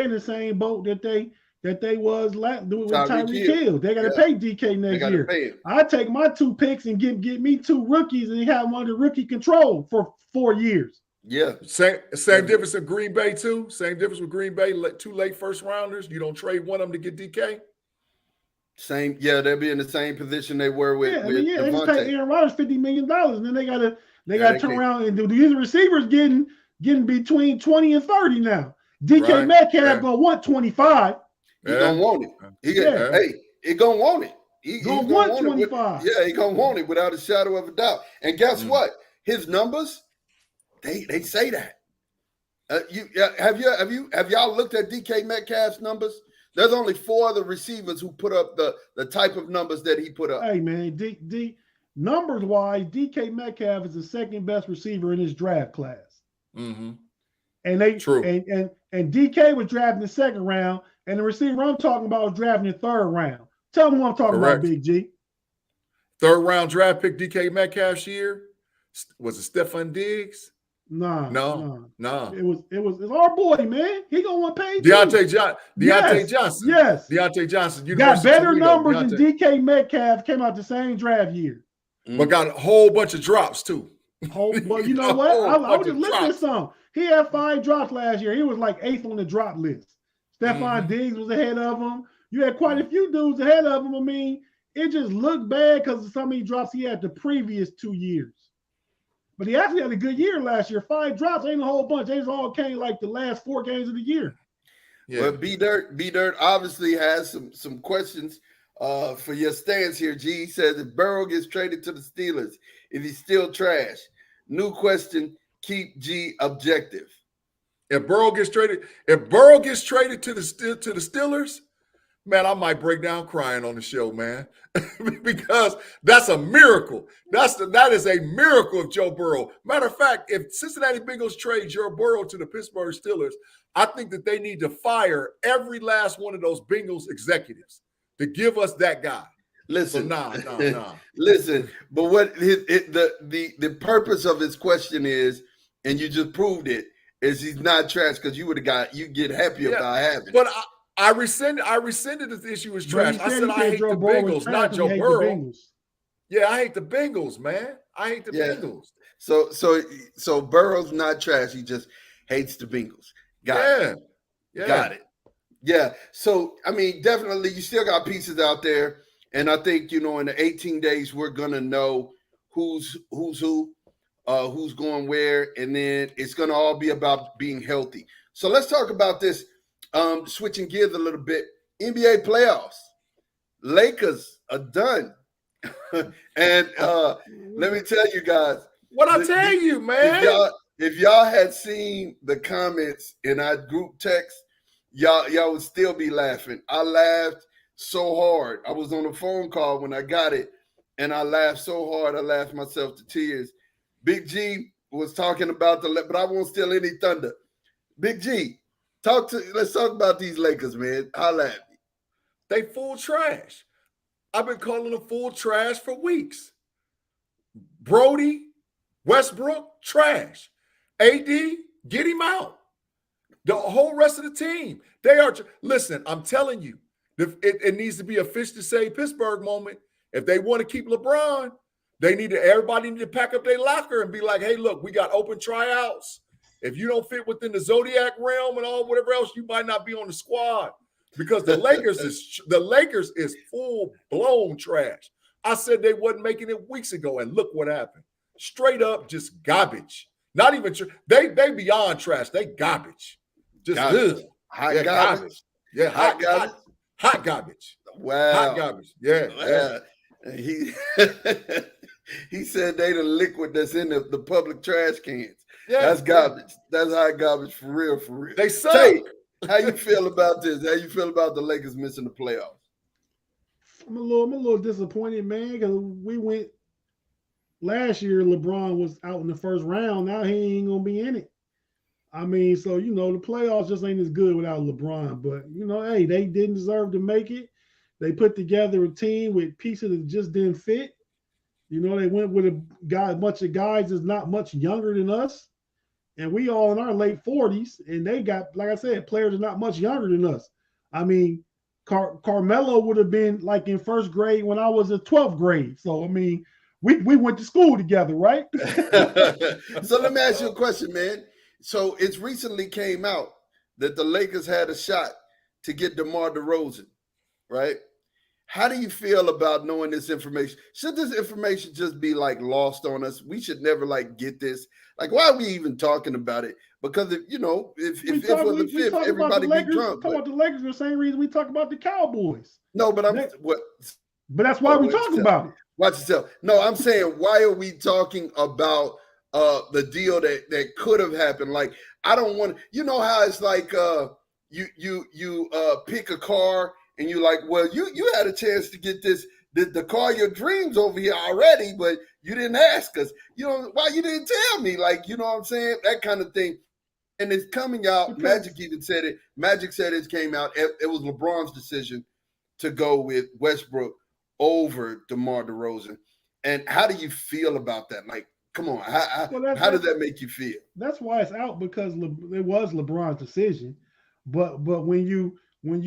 in the same boat that they was doing with Tyreek Hill. They got to pay DK next year. I take my 2 picks and get me 2 rookies and have them under rookie control for 4 years. Yeah, same difference in Green Bay too. Same difference with Green Bay. 2 late first rounders. You don't trade one of them to get DK. They'll be in the same position they were with. They just paid Aaron Rodgers $50 million, and then they gotta turn around and do these receivers getting between 20 and 30 now. DK Metcalf gonna want 25. He gonna want it. He gonna want it. He gonna want 25. He gonna want it without a shadow of a doubt. And guess what? His numbers, they say that. Have y'all looked at DK Metcalf's numbers? There's only 4 other receivers who put up the type of numbers that he put up. Hey, man, numbers wise, DK Metcalf is the second best receiver in his draft class. Mm-hmm. And DK was drafted in the 2nd round, and the receiver I'm talking about was drafted in the 3rd round. Tell me what I'm talking about, Big G. 3rd round draft pick DK Metcalf's year. Was it Stephon Diggs? No. It was our boy, man. He gonna want paid. Deontay Johnson. Yes. Deontay Johnson. Got better numbers than DK Metcalf. Came out the same draft year. But got a whole bunch of drops too. Well, you know what? I was just listening to some. He had 5 drops last year. He was like 8th on the drop list. Stephon Diggs was ahead of him. You had quite a few dudes ahead of him. I mean, it just looked bad because of so many drops he had the previous 2 years. But he actually had a good year last year. 5 drops ain't a whole bunch. They just all came like the last 4 games of the year. Yeah. Well, B Dirt obviously has some questions for your stance here. G, he says if Burrow gets traded to the Steelers, is he still trash? New question. Keep G objective. If Burrow gets traded to the Steelers, man, I might break down crying on the show, man, because that's a miracle. That is a miracle of Joe Burrow. Matter of fact, if Cincinnati Bengals trade Joe Burrow to the Pittsburgh Steelers, I think that they need to fire every last one of those Bengals executives to give us that guy. Listen, nah. Listen, but what the purpose of his question is, and you just proved it, is he's not trash because you get happy about having. But I rescinded this issue as trash. I said I hate Joe the Burrow was Bengals, trash not because he Joe hate the Burrow. Bengals. Yeah, I hate the Bengals, man. I hate the Yeah. Bengals. So Burrow's not trash. He just hates the Bengals. Got it. Got it. Yeah. So I mean, definitely, you still got pieces out there, and I think in the 18 days we're gonna know who's who, who's going where, and then it's gonna all be about being healthy. So let's talk about this. Switching gears a little bit. NBA playoffs. Lakers are done, and let me tell you guys. What I tell you, man. If y'all had seen the comments in our group text, y'all would still be laughing. I laughed so hard. I was on a phone call when I got it, and I laughed so hard I laughed myself to tears. Big G was talking about but I won't steal any thunder. Big G, let's talk about these Lakers, man. Holla at me. They full trash. I've been calling them full trash for weeks. Brody, Westbrook, trash. AD, get him out. The whole rest of the team, they are. Listen, I'm telling you, it needs to be a fish to save Pittsburgh moment. If they want to keep LeBron, everybody need to pack up their locker and be like, hey, look, we got open tryouts. If you don't fit within the Zodiac realm and whatever else, you might not be on the squad. Because the Lakers is full blown trash. I said they wasn't making it weeks ago, and look what happened. Straight up, just garbage. Not even they beyond trash. They garbage. Just garbage. Hot garbage. Yeah, hot garbage. Hot garbage. Wow. Hot garbage. Yeah. Wow. Yeah. He said they the liquid that's in the public trash cans. Yeah, that's garbage. That's hot garbage for real, for real. They suck. Tate, how you feel about this? How you feel about the Lakers missing the playoffs? I'm a little disappointed, man, because we went last year. LeBron was out in the first round. Now he ain't gonna be in it. I mean, so the playoffs just ain't as good without LeBron. But hey, they didn't deserve to make it. They put together a team with pieces that just didn't fit. They went with a bunch of guys that's not much younger than us, and we all in our late 40s, and they got, like I said, players that are not much younger than us. I mean, Carmelo would have been like in first grade when I was in 12th grade. So, I mean, we went to school together, right? So let me ask you a question, man. So it's recently came out that the Lakers had a shot to get DeMar DeRozan, right? How do you feel about knowing this information? Should this information just be like lost on us? We should never get this. Like, why are we even talking about it? Because if it was the fifth, everybody be drunk. Talk about the Lakers the same reason we talk about the Cowboys. No, but But that's why we talking about it. Watch yourself. No, I'm saying, why are we talking about the deal that could have happened? Like, I don't want. You know how it's like you pick a car. And you're like, well, you had a chance to get the car of your dreams over here already, but you didn't ask us. Why you didn't tell me? Like, you know what I'm saying? That kind of thing. And it's coming out. Okay. Magic even said it. Magic said it came out. It was LeBron's decision to go with Westbrook over DeMar DeRozan. And how do you feel about that? Like, come on. How does that make you feel? That's why it's out, because it was LeBron's decision. But when you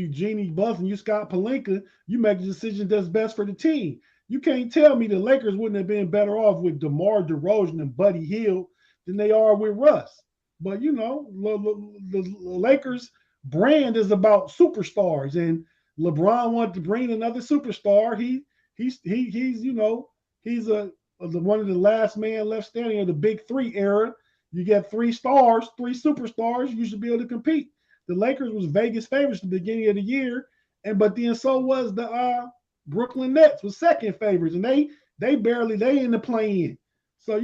Jeannie Buss and you Scott Pelinka, you make a decision that's best for the team. You can't tell me the Lakers wouldn't have been better off with DeMar DeRozan and Buddy Hield than they are with Russ. But the Lakers brand is about superstars, and LeBron wanted to bring another superstar. He's one of the last man left standing of the big three era. You get three superstars, you should be able to compete. The Lakers was Vegas favorites at the beginning of the year, but then so was the Brooklyn Nets was second favorites, and they in the play-in. So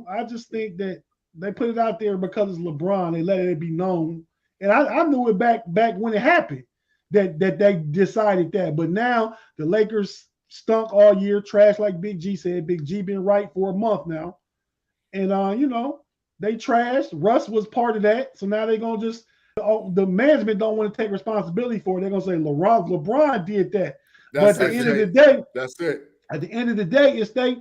I just think that they put it out there because it's LeBron. They let it be known, and I knew it back when it happened that they decided that. But now the Lakers stunk all year, trash like Big G said. Big G been right for a month now, and they trashed. Russ was part of that, so now they're gonna just. The management don't want to take responsibility for it. They're gonna say LeBron did that. But at the end of the day, that's it. At the end of the day, it's they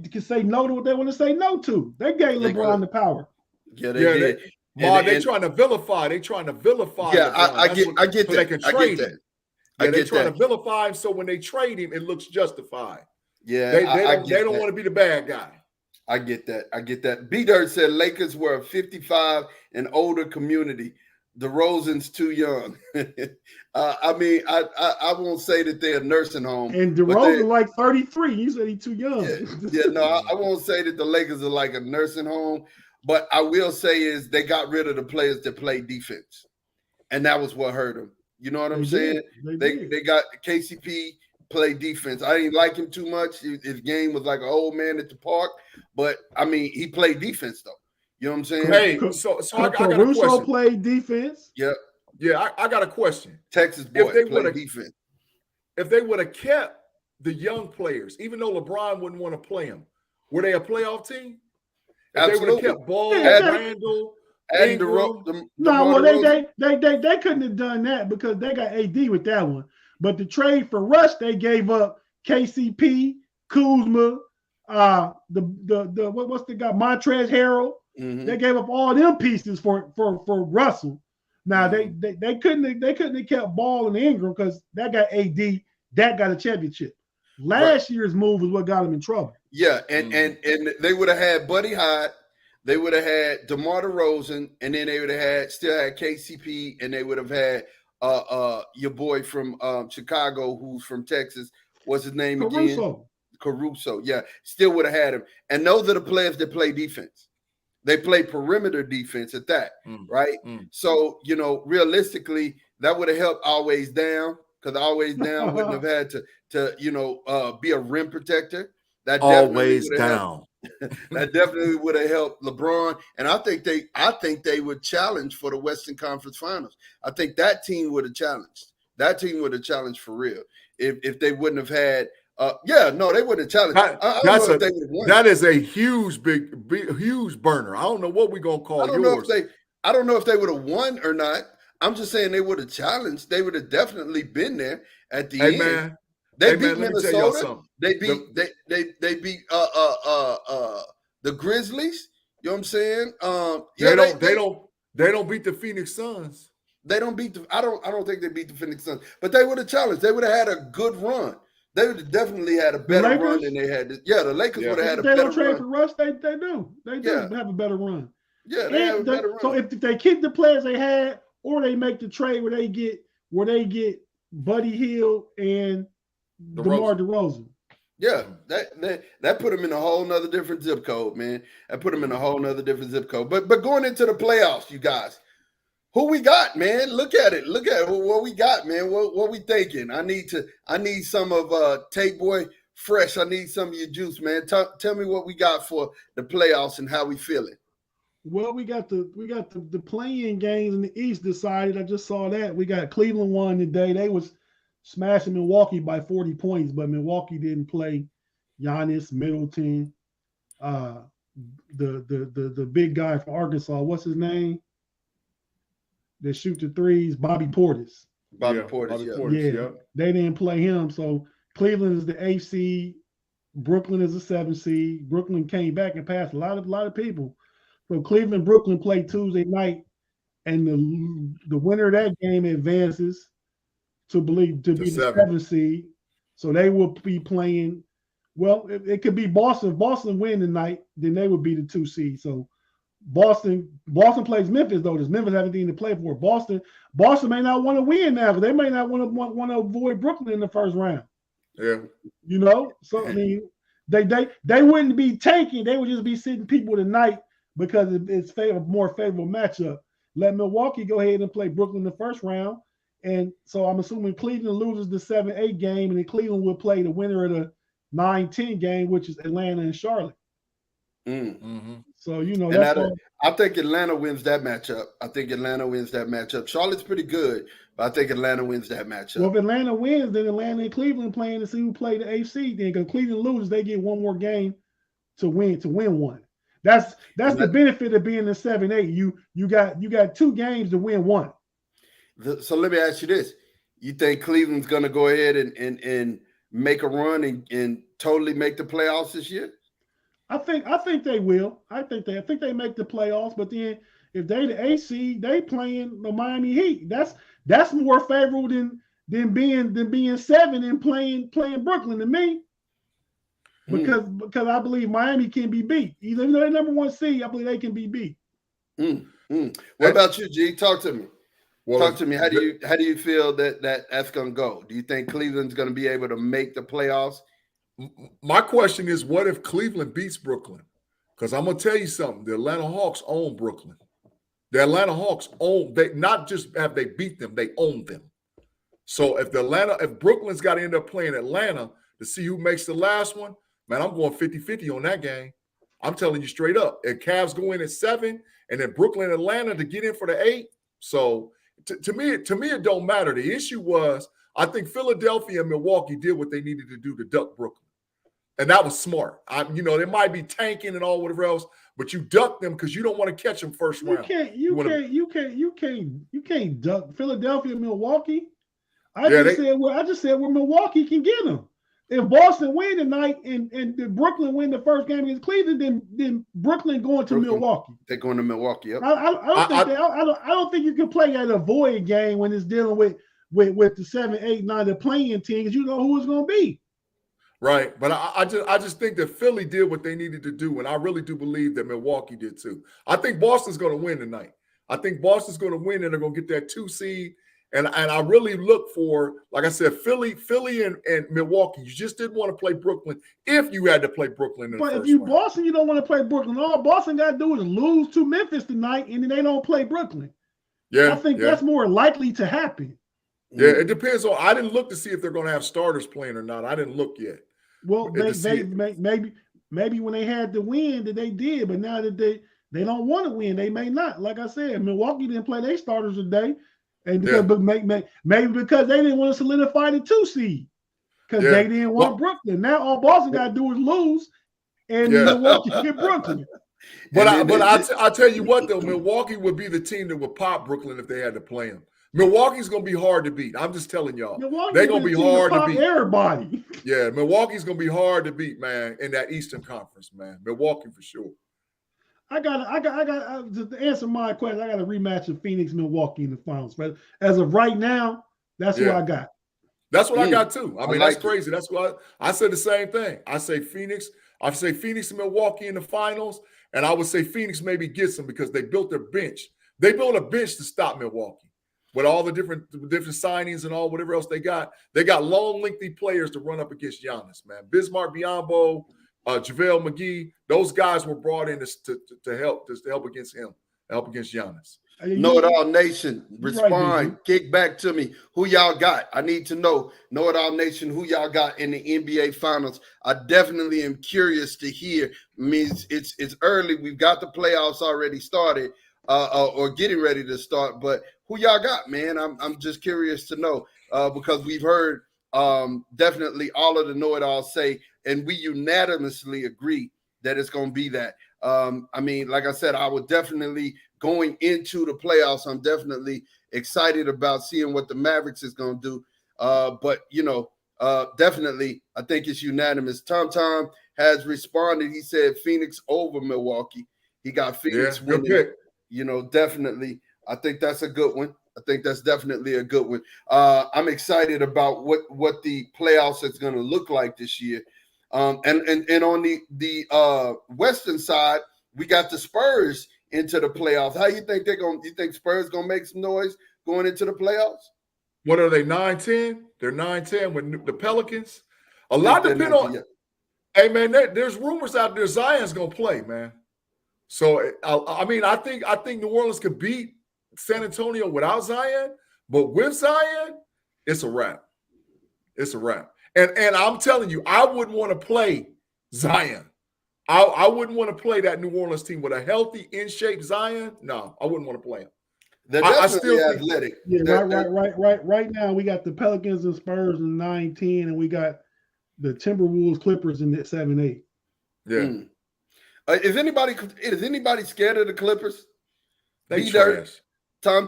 can say no to what they want to say no to. They gave LeBron the power. Yeah, they did. Ma, they trying to vilify. They trying to vilify. Yeah, LeBron. I get so that. They can I trade get that. him. I Yeah, they get trying that. to vilify him. So when they trade him, it looks justified. Yeah, They I don't want to be the bad guy. I get that. B-Dirt said Lakers were a 55 and older community. DeRozan's too young. I mean, I won't say that they're a nursing home. And DeRozan like 33. You said he's too young. No, I won't say that the Lakers are like a nursing home. But I will say is they got rid of the players that play defense. And that was what hurt them. You know what I'm saying? They got KCP play defense. I didn't like him too much. His game was like an old man at the park. But, I mean, he played defense, though. You know what I'm saying? Hey, so I got a Caruso question. played defense. Yeah. Yeah, I got a question. Texas boy played defense. If they would have kept the young players, even though LeBron wouldn't want to play them, were they a playoff team? If Absolutely. they would have kept Ball, Randall, Ingram, they couldn't have done that because they got AD with that one. But the trade for Rush, they gave up KCP, Kuzma, what's the guy, Montrezl Harrell. Mm-hmm. They gave up all them pieces for Russell. Now they couldn't have kept Ball and Ingram because that got AD, that got a championship. Last year's move is what got them in trouble. Yeah, and they would have had Buddy Hyde, they would have had DeMar DeRozan, and then they would have still had KCP, and they would have had your boy from Chicago who's from Texas. What's his name again? Caruso. Yeah, still would have had him. And those are the players that play defense. They play perimeter defense at that, right? So, realistically, that would have helped Always Down because Always Down wouldn't have had to be a rim protector. That Always Down. That definitely would have helped LeBron. And I think they would challenge for the Western Conference Finals. I think that team would have challenged. That team would have challenged for real if they wouldn't have had. They wouldn't have challenged. That is a huge, huge burner. I don't know what we're gonna call yours. I don't know if they would have won or not. I'm just saying they would have challenged. They would have definitely been there at the end. Man. They beat Minnesota. They beat the Grizzlies. You know what I'm saying? They don't beat the Phoenix Suns. They don't beat I don't think they beat the Phoenix Suns, but they would have challenged. They would have had a good run. They would have definitely had a better run than they had. The Lakers would have had a better run. They don't trade for Russ. They do. They do have a better run. Yeah, they have a better run. So if they keep the players they had, or they make the trade where they get Buddy Hield and DeMar DeRozan. Yeah, that put them in a whole nother different zip code, man. That put them in a whole nother different zip code. But going into the playoffs, you guys, who we got, man? Look at it. Look at what we got, man. What we thinking? I need some of Take Boy Fresh. I need some of your juice, man. Tell me what we got for the playoffs and how we feeling. Well, we got the play-in games in the East decided. I just saw that. We got Cleveland won today. They was smashing Milwaukee by 40 points, but Milwaukee didn't play Giannis, Middleton, the big guy from Arkansas. What's his name? That shoot the threes, Bobby Portis. Bobby Portis. Yeah. They didn't play him. So Cleveland is the 8th seed. Brooklyn is the 7th seed. Brooklyn came back and passed a lot of people. So Cleveland, Brooklyn played Tuesday night, and the winner of that game advances to be the 7th seed. So they will be playing. Well, it could be Boston. If Boston win tonight, then they would be the 2 seed. So Boston plays Memphis though. Does Memphis have anything to play for? Boston may not want to win now because they may not want to avoid Brooklyn in the first round. Yeah, So I mean, they wouldn't be tanking. They would just be sitting people tonight because it's more favorable matchup. Let Milwaukee go ahead and play Brooklyn in the first round, and so I'm assuming Cleveland loses the 7-8 game, and then Cleveland will play the winner of the 9-10 game, which is Atlanta and Charlotte. Mm-hmm. So I think Atlanta wins that matchup. Charlotte's pretty good, but I think Atlanta wins that matchup. Well, if Atlanta wins, then Atlanta and Cleveland playing to see who play the AFC. Then because Cleveland loses, they get one more game to win one. That's the benefit of being in 7-8. You got 2 games to win one. So let me ask you this: you think Cleveland's going to go ahead and make a run and totally make the playoffs this year? I think they will. I think they make the playoffs, but then if they the 8 seed, they playing the Miami Heat. That's more favorable than being 7 and playing Brooklyn to me. Because I believe Miami can be beat. Even though they're number 1 seed, I believe they can be beat. What about you, G? Talk to me. Well, Talk to me. How do you feel that's gonna go? Do you think Cleveland's gonna be able to make the playoffs? My question is, what if Cleveland beats Brooklyn? Because I'm gonna tell you something. The Atlanta Hawks own Brooklyn. The Atlanta Hawks they not just have they beat them, they own them. So if Brooklyn's got to end up playing Atlanta to see who makes the last one, man, I'm going 50-50 on that game. I'm telling you straight up. And Cavs go in at 7, and then Brooklyn, Atlanta to get in for the 8. So to me, it don't matter. The issue was, I think Philadelphia and Milwaukee did what they needed to do to duck Brooklyn. And that was smart. They might be tanking and all whatever else, but you duck them because you don't want to catch them first round. You can't duck Philadelphia and Milwaukee. I just said where Milwaukee can get them. If Boston win tonight and Brooklyn win the first game against Cleveland, then Brooklyn going to Milwaukee. They're going to Milwaukee. Yep. I don't think you can play at a void game when it's dealing with the 7, 8, 9 the playing team, because you know who it's going to be. Right, but I just think that Philly did what they needed to do, and I really do believe that Milwaukee did too. I think Boston's going to win tonight. I think Boston's going to win, and they're going to get that 2 seed. And I really look for, like I said, Philly and Milwaukee. You just didn't want to play Brooklyn if you had to play Brooklyn in the first round. But if you Boston, you don't want to play Brooklyn. All Boston got to do is lose to Memphis tonight, and then they don't play Brooklyn. Yeah, I think that's more likely to happen. Yeah, it depends on. I didn't look to see if they're going to have starters playing or not. I didn't look yet. Well, maybe when they had the win that they did, but now that they don't want to win, they may not. Like I said, Milwaukee didn't play their starters today. And maybe because they didn't want to solidify the 2 seed, because they didn't want Brooklyn. Now all Boston got to do is lose, and Milwaukee get Brooklyn. But I tell you what though, Milwaukee would be the team that would pop Brooklyn if they had to play them. Milwaukee's going to be hard to beat. I'm just telling y'all, they're going to be hard to beat. Everybody. Yeah, Milwaukee's going to be hard to beat, man, in that Eastern Conference, man. Milwaukee for sure. I got to answer my question. I got a rematch of Phoenix, Milwaukee in the finals. But as of right now, that's what I got. That's what I got too. I mean, that's crazy. That's why I said the same thing. I say Phoenix and Milwaukee in the finals, and I would say Phoenix maybe gets them because they built their bench. They built a bench to stop Milwaukee with all the different signings and all whatever else they got. They got long, lengthy players to run up against Giannis, man. Bismarck Biyombo, JaVale McGee, those guys were brought in to help against him, help against Giannis. KnoItAllz Nation, respond, kick back to me. Who y'all got? I need to know. KnoItAllz Nation, who y'all got in the NBA Finals? I definitely am curious to hear. I mean, it's early. We've got the playoffs already started, or getting ready to start. But who y'all got, man? I'm just curious to know because we've heard definitely all of the KnoItAllz say, and we unanimously agree that it's going to be that. I mean, like I said, I would definitely going into the playoffs. I'm definitely excited about seeing what the Mavericks is going to do. But definitely, I think it's unanimous. Tom has responded. He said Phoenix over Milwaukee. He got Phoenix winning. Good pick. Definitely. I think that's a good one. I think that's definitely a good one. I'm excited about what the playoffs is going to look like this year. And on the Western side, we got the Spurs into the playoffs. How you think you think Spurs gonna make some noise going into the playoffs? What are they, 9-10? They're 9-10 with the Pelicans. A lot depend on. Hey man, there's rumors out there Zion's gonna play, man. So I mean, I think New Orleans could beat San Antonio without Zion, but with Zion, it's a wrap. It's a wrap. And I'm telling you, I wouldn't want to play Zion. I wouldn't want to play that New Orleans team with a healthy, in-shape Zion. No, I wouldn't want to play him. They're still athletic. Yeah, right now, we got the Pelicans and Spurs in 9-10, and we got the Timberwolves Clippers in 7-8. Yeah. Is anybody scared of the Clippers? They trash. Tom.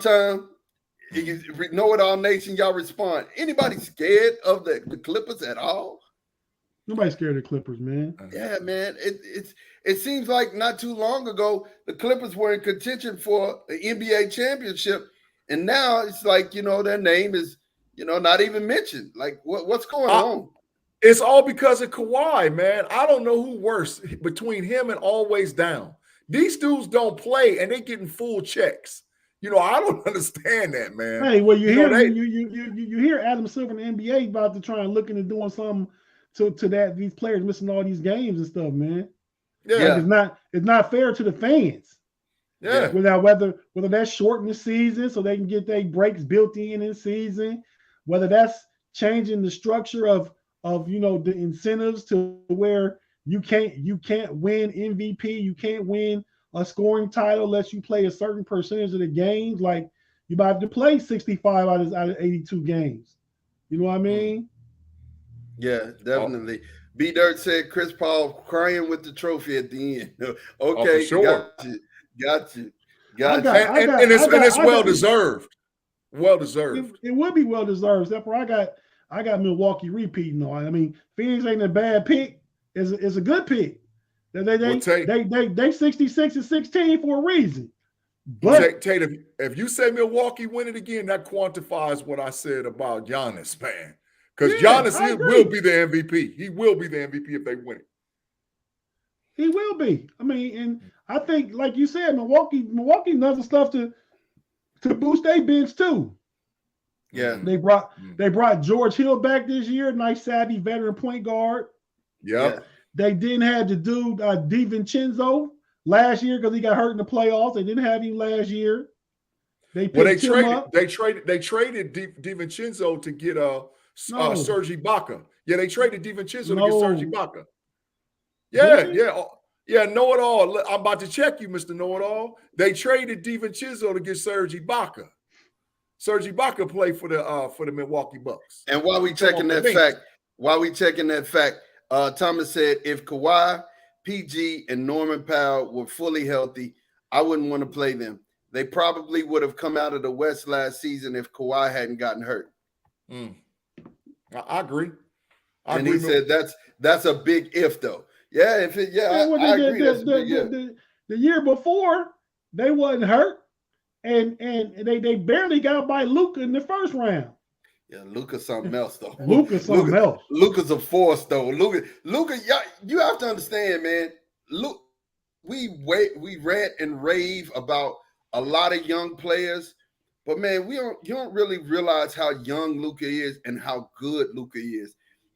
KnoItAllz Nation, y'all respond. Anybody scared of the Clippers at all? Nobody's scared of the Clippers, man. Yeah, man. It seems like not too long ago the Clippers were in contention for the NBA championship, and now it's like their name is not even mentioned. Like what's going on? It's all because of Kawhi, man. I don't know who worse between him and Always Down. These dudes don't play, and they getting full checks. I don't understand that, man. Hey, well, you hear Adam Silver in the NBA about to try and look into doing something to that these players missing all these games and stuff, man. Yeah, like it's not fair to the fans. Yeah, whether that's shorten the season so they can get their breaks built in season, whether that's changing the structure of the incentives to where you can't win MVP, you can't win a scoring title unless you play a certain percentage of the games. Like you might have to play 65 out of 82 games. You know what I mean? Yeah, definitely. B Dirt said Chris Paul crying with the trophy at the end. Okay, sure. Got you. And it's well deserved. Well deserved. It would be well deserved. Except for I got Milwaukee repeating on. I mean, Phoenix ain't a bad pick. It's a good pick. They 66 and 16 for a reason. But Tate, if you say Milwaukee win it again, that quantifies what I said about Giannis, man. Because Giannis will be the MVP. He will be the MVP if they win it. He will be. I mean, and I think, like you said, Milwaukee does the stuff to boost their bench too. Yeah, they brought George Hill back this year, nice savvy veteran point guard. Yeah. They didn't have the dude DiVincenzo last year because he got hurt in the playoffs. They didn't have him last year. They traded DiVincenzo to get Serge Ibaka. Yeah, they traded DiVincenzo to get Serge Ibaka. Yeah, know-it-all. I'm about to check you, Mr. Know-it-all. They traded DiVincenzo to get Serge Ibaka. Serge Ibaka played for the Milwaukee Bucks. And while we checking that fact, Thomas said if Kawhi, PG, and Norman Powell were fully healthy, I wouldn't want to play them. They probably would have come out of the West last season if Kawhi hadn't gotten hurt. I agree. He said that's a big if though. Yeah, I agree. The year before they wasn't hurt, and they barely got by Luka in the first round. Yeah, Luka's something else though. Luka's a force though. Luka, you have to understand, man. Look, we rant and rave about a lot of young players, but man, you don't really realize how young Luka is and how good Luka is.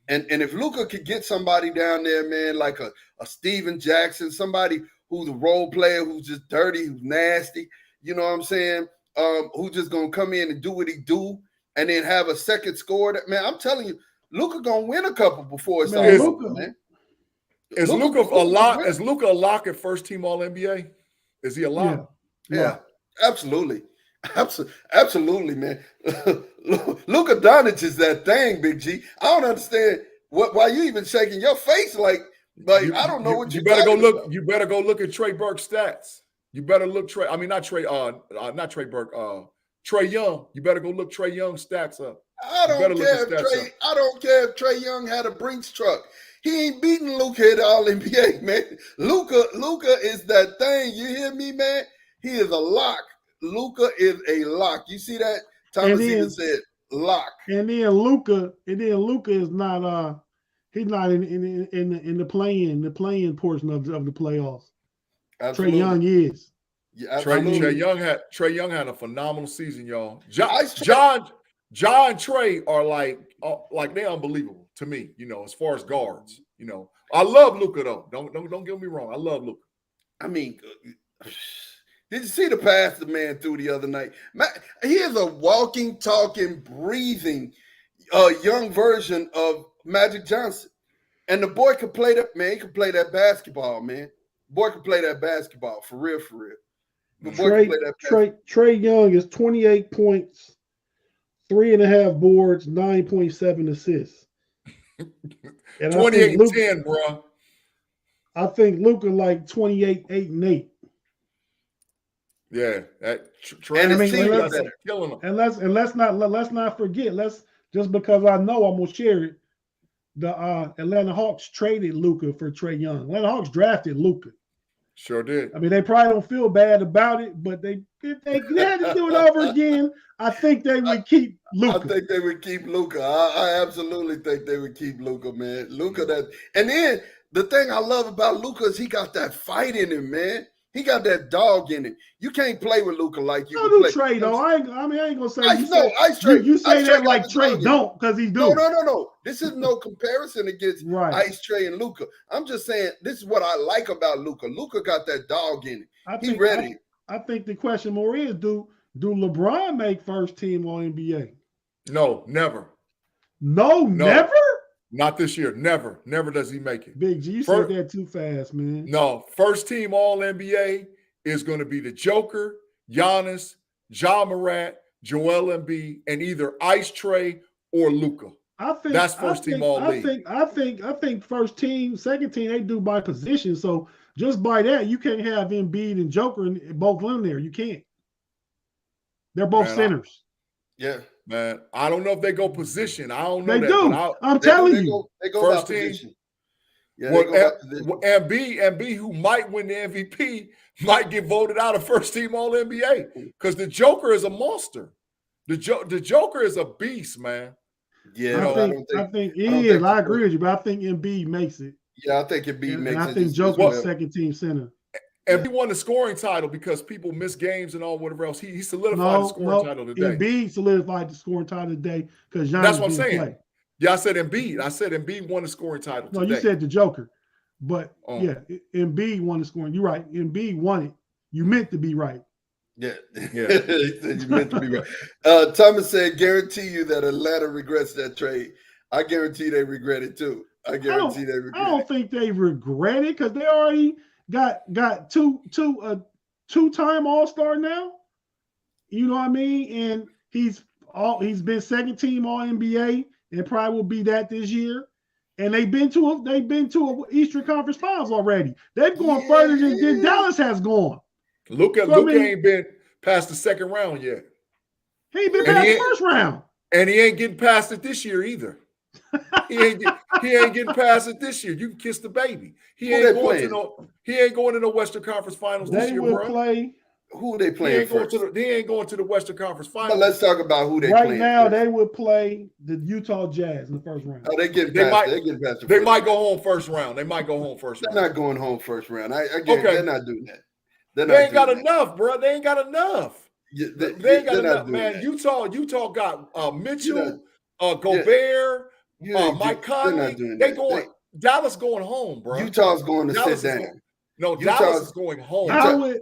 And if Luka could get somebody down there, man, like a Steven Jackson, somebody who's a role player, who's just dirty, who's nasty, you know what I'm saying? Who's just gonna come in and do what he do, and then have a second score. That man, I'm telling you, Luka gonna win a couple before it's all over, man. Is Luka a lock? Is Luka a lock at first team All NBA? Is he a lock? Yeah, absolutely. Absolutely, man. Luka Doncic is that thing, Big G. I don't understand why you even shaking your face like I don't know what you better go look. You better go look at Trey Burke's stats. You better look not Trey Burke. Trey Young. You better go look Trey Young's stats up. I don't care if Trey Young had a Brinks truck. He ain't beating Luka at All NBA, man. Luka is that thing. You hear me, man? He is a lock. Luka is a lock. You see that? Thomas even said lock. And then Luka is not he's not in the playing portion of the playoffs. Absolutely. Trey Young is. Yeah, Trey Young had a phenomenal season, y'all. John and Trey are like they're unbelievable to me, as far as guards. I love Luka though. Don't get me wrong. I love Luka. I mean, did you see the pass the man threw the other night? He is a walking, talking, breathing young version of Magic Johnson. And the boy could play that, man. He could play that basketball, man. Boy could play that basketball for real. Trey Young is 28 points, 3.5 boards, 9.7 assists. 28-10, bro. I think Luka like 28, 8 and 8. Yeah, killing them. And let's not forget. Just because I know I'm gonna share it. the Atlanta Hawks traded Luka for Trae Young. Atlanta Hawks drafted Luka. Sure did. I mean, they probably don't feel bad about it, but if they had to do it over again, I think they would keep Luka. I think they would keep Luka. I absolutely think they would keep Luka, man. Luka, and then the thing I love about Luka is he got that fight in him, man. He got that dog in him. You can't play with Luka like you do play. Trae though. I ain't gonna say Ice Trae. You say Ice that Trae like Trae don't because he do. No. This is no comparison against right. Ice Trae and Luka. I'm just saying this is what I like about Luka. Luka got that dog in him. He ready. I think the question more is do LeBron make first team All NBA? No, never. No, never. Not this year. Never. Never does he make it. Big G, you said that too fast, man. No, first team All NBA is going to be the Joker, Giannis, Ja Morant, Joel Embiid, and either Ice Trae or Luka. I think that's first team All League. I think first team, second team, they do by position. So just by that, you can't have Embiid and Joker and both in there. You can't. They're both centers. Yeah. Man, I don't know if they go position. I don't know. They do. I'm telling you. They go first by team. Position. Yeah, Embiid, who might win the MVP, might get voted out of first team All NBA because the Joker is a monster. The Joker is a beast, man. Yeah, I think he is. I agree with you, but I think Embiid makes it. Yeah, I think Embiid makes it. And I think Joker's second team center. And he won the scoring title because people miss games and all whatever else. He solidified the scoring title today. Embiid solidified the scoring title today because Giannis that's what I'm saying. Play. Yeah, I said Embiid. I said Embiid won the scoring title today. No, you said the Joker. But yeah, Embiid won the scoring. You're right. Embiid won it. You meant to be right. Yeah. You meant to be right. Thomas said, guarantee you that Atlanta regrets that trade. I guarantee they regret it too. I guarantee they regret it. I don't think they regret it because they already got two-time All-Star now. You know what I mean? And he's been second team All NBA and probably will be that this year. And they've been to a Eastern Conference Finals already. They've gone further than Dallas has gone. Luka ain't been past the second round yet. He ain't been past the first round. And he ain't getting past it this year either. He ain't getting past it this year. You can kiss the baby. He ain't going to the Western Conference Finals this year, bro. Who are they playing first? They ain't going to the Western Conference Finals. But let's talk about who they playing. Right now, they would play the Utah Jazz in the first round. Oh, they get past. They might go home first round. They're not going home first round. I get they're not doing that. They ain't got enough, bro. They ain't got enough. They ain't got enough, man. Utah got Mitchell, Gobert, Mike Conley. Dallas going home, bro. Utah's going to sit down. Dallas is going home.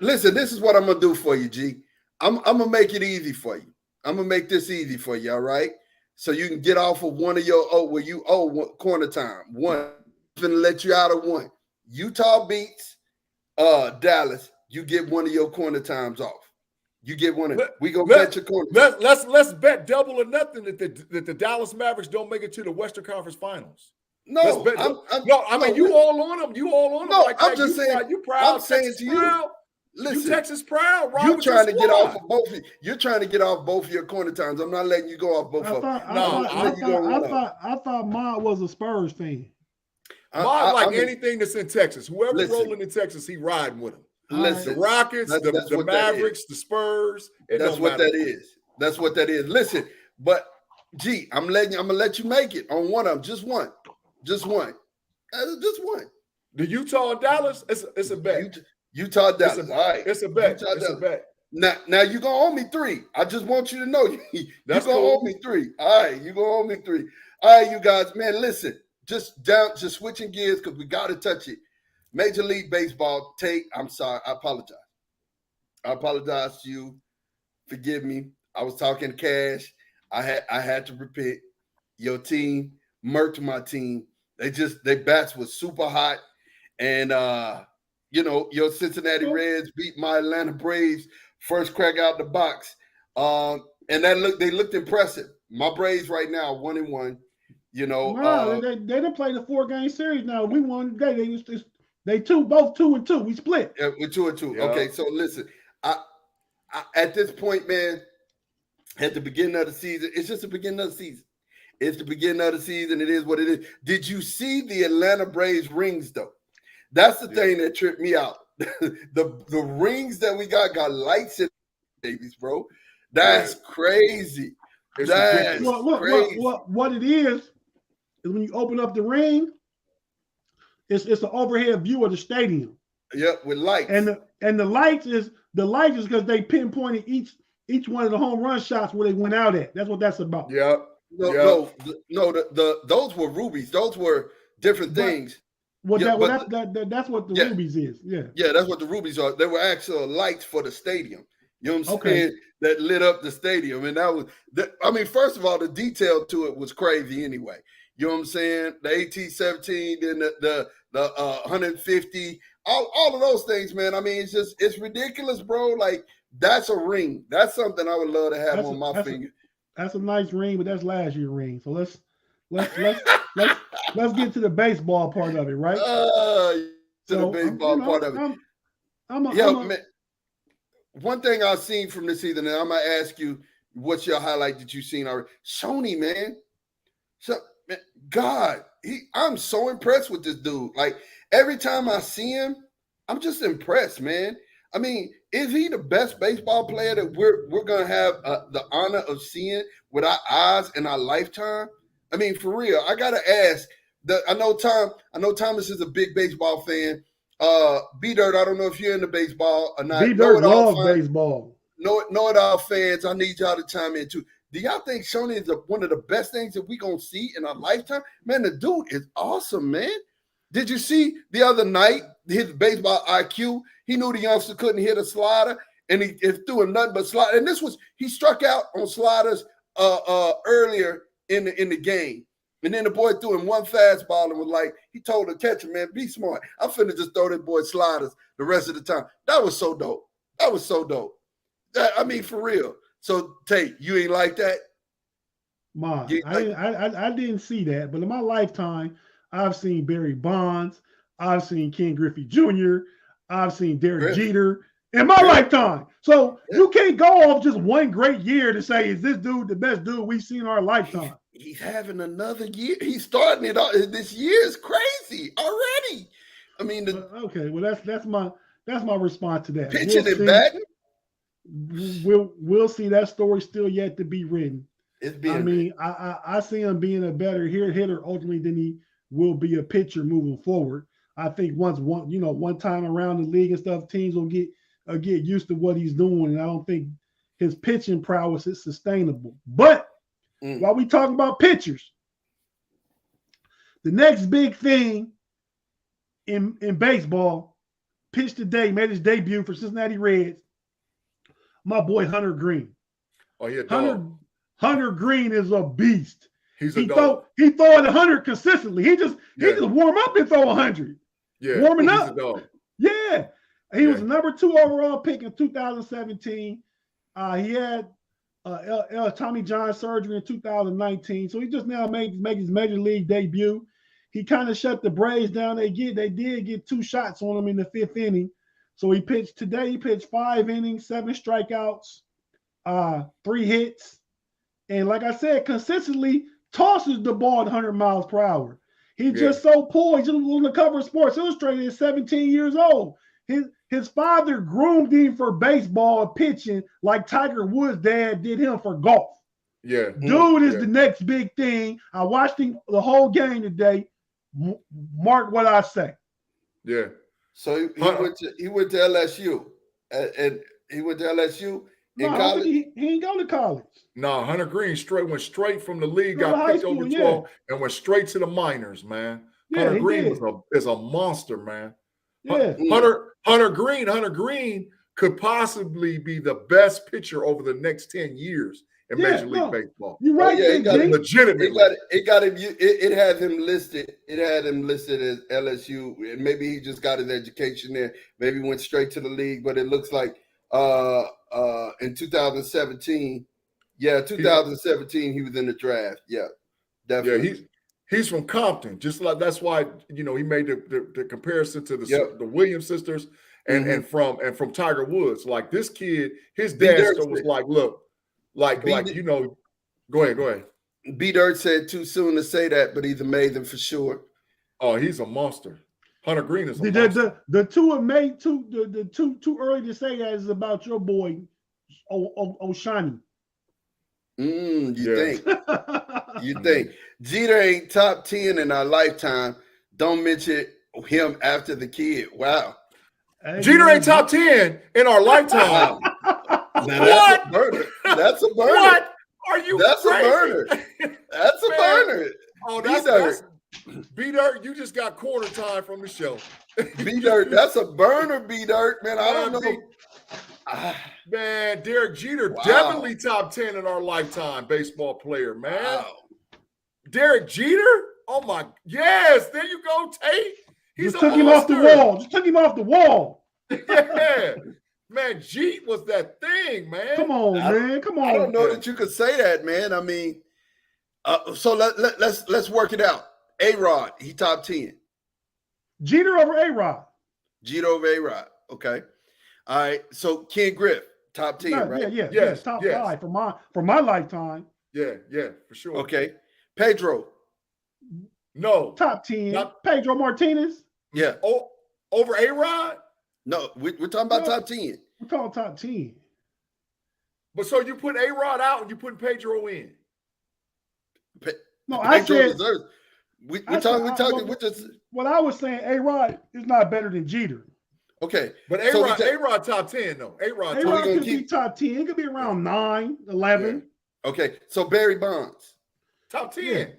Listen, this is what I'm gonna do for you, G. I'm gonna make it easy for you. I'm gonna make this easy for you, all right? So you can get off of one of your where you corner time. One, I'm gonna let you out of one. Utah beats Dallas. You get one of your corner times off. You get one of we go bet your corner. Let's bet double or nothing that the Dallas Mavericks don't make it to the Western Conference Finals. No, you all on them. You all on them. No, like I'm just saying. You proud? I'm saying to you. Listen, you Texas proud, right? You're trying to get off of both. You're trying to get off both of your corner times. I'm not letting you go off both of them. I thought Ma was a Spurs fan. Ma anything that's in Texas. Whoever's rolling in Texas, he riding with them. Listen, the Rockets, the Mavericks, the Spurs. That's what that is. That's what that is. Listen, but G, I'm gonna let you make it on one of them. Just one. Just one. The Utah and Dallas, it's a bet. Utah, Dallas. All right. It's a bet. It's a bet. Now you're going to owe me 3. I just want you to know. You're going to owe me 3. All right. You're going to owe me 3. All right, you guys. Man, listen. Just switching gears because we got to touch it. Major League Baseball, I'm sorry. I apologize. I apologize to you. Forgive me. I was talking cash. I had to repent. Your team murked my team. They bats was super hot. And your Cincinnati Reds beat my Atlanta Braves first crack out the box. And they looked impressive. My Braves right now 1-1. They done played a 4-game series now. We won today. They both 2-2. We split. Yeah, we're 2-2. Yeah. Okay, so listen, I at this point, man, at the beginning of the season, it's just the beginning of the season. It's the beginning of the season. It is what it is. Did you see the Atlanta Braves rings though? That's the thing that tripped me out. the rings that we got lights in babies, bro. That's crazy. It's That's ridiculous. crazy. What it is when you open up the ring, it's an overhead view of the stadium. Yep, with lights. And the lights is because they pinpointed each one of the home run shots where they went out at. That's what that's about. Yep. No, those were rubies. Those were different things. That's what the rubies is. Yeah. Yeah, that's what the rubies are. They were actual lights for the stadium. You know what I'm saying? That lit up the stadium. And that was, first of all, the detail to it was crazy anyway. You know what I'm saying? The AT-17, then the 150, all of those things, man. I mean, it's ridiculous, bro. Like, that's a ring. That's something I would love to have on my finger. That's a nice ring, but that's last year's ring. So let's get to the baseball part of it, right? The baseball part of it. Man. One thing I've seen from this season, and I'm gonna ask you, what's your highlight that you've seen already? Shoney, man. God, I'm so impressed with this dude. Like, every time I see him, I'm just impressed, man. I mean, is he the best baseball player that we're gonna have the honor of seeing with our eyes in our lifetime? I mean, for real, I gotta ask. I know Thomas is a big baseball fan. B-Dirt, I don't know if you're into baseball or not. B-Dirt loves baseball. KnoItAllz fans, I need y'all to chime in too. Do y'all think Shoney is one of the best things that we gonna see in our lifetime? Man, the dude is awesome, man. Did you see the other night his baseball IQ? He knew the youngster couldn't hit a slider, and he threw a nothing but slider. And he struck out on sliders earlier in the game. And then the boy threw him one fastball and was like, he told the catcher, man, be smart. I'm finna just throw that boy sliders the rest of the time. That was so dope. For real. So, Tate, you ain't like that? I didn't see that. But in my lifetime, I've seen Barry Bonds. I've seen Ken Griffey Jr. I've seen Derek Jeter in my lifetime. So you can't go off just one great year to say, is this dude the best dude we've seen in our lifetime? He's having another year. He's starting it all. This year is crazy already. I mean, okay. Well, that's my response to that. Pitching and batting. We'll see. That story still yet to be written. I see him being a better hitter ultimately than he will be a pitcher moving forward. I think one time around the league and stuff, teams will get used to what he's doing, and I don't think his pitching prowess is sustainable. But while we talking about pitchers, the next big thing in baseball pitched today, made his debut for Cincinnati Reds. My boy Hunter Green. Oh, yeah, Hunter Green is a beast. He throw it 100 consistently. He just warm up and throw 100. Yeah, warming up. Yeah, he was the number 2 overall pick in 2017. He had Tommy John surgery in 2019, so he just now made his major league debut. He kind of shut the Braves down. They did get 2 shots on him in the 5th inning. So he pitched today. He pitched 5 innings, 7 strikeouts, 3 hits, and like I said, consistently tosses the ball at 100 miles per hour. He's just so poised. He was on the cover of Sports Illustrated at 17 years old. His father groomed him for baseball and pitching like Tiger Woods' dad did him for golf. Yeah. Dude is the next big thing. I watched him the whole game today. Mark what I say. Yeah. So he went to LSU. And he went to LSU in college? He ain't go to college. No, Hunter Green went straight from the league, got picked over 12, and went straight to the minors, man. Yeah, Hunter Green is a monster, man. Yeah. Hunter Green could possibly be the best pitcher over the next 10 years in Major League Baseball. You're right. It legitimately. It had him listed. It had him listed as LSU, and maybe he just got his education there. Maybe went straight to the league, but it looks like in 2017, 2017 he was in the draft. Yeah, definitely. Yeah, he's from Compton. Just like that's why he made the comparison to the Williams sisters and from Tiger Woods. Like this kid, his dad was like, look. Go ahead. B Dirt said too soon to say that, but he's amazing for sure. Oh, he's a monster. Hunter Green is a monster. The two are made the too early to say that is about your boy O'Shani. You think? You think Jeter ain't top 10 in our lifetime? Don't mention him after the kid. Wow. Jeter ain't top 10 in our lifetime. That's a burner. That's a burner. What are you? That's crazy? a burner. That's a burner. Oh, that's B-Dirt. You just got corner time from the show. B-Dirt, that's a burner, B-Dirt. Man, I don't know. Man, Derek Jeter, definitely top 10 in our lifetime baseball player, man. Wow. Derek Jeter? Oh, my. Yes, there you go, Tate. Just took him off the wall. Just took him off the wall. Yeah. Man, Jeet was that thing, man. Come on, man. Come on. I don't know that you could say that, man. I mean, so let's work it out. A-Rod, he top 10. Jeter over A-Rod. Jeter over A-Rod. Okay. All right. So Ken Griff, top 10, right? Yeah. Top 5 for my lifetime. Yeah, for sure. Okay. Pedro. No. Top 10. Pedro Martinez. Yeah. Oh, over A-Rod? No, we're talking about top 10. We're talking top 10. But so you put A-Rod out and you put Pedro in. No, I said deserves. We're talking. What I was saying, A-Rod is not better than Jeter. Okay, but A-Rod top 10 though. A-Rod could be top 10. It could be around 9, 11. Yeah. Okay, so Barry Bonds, top 10,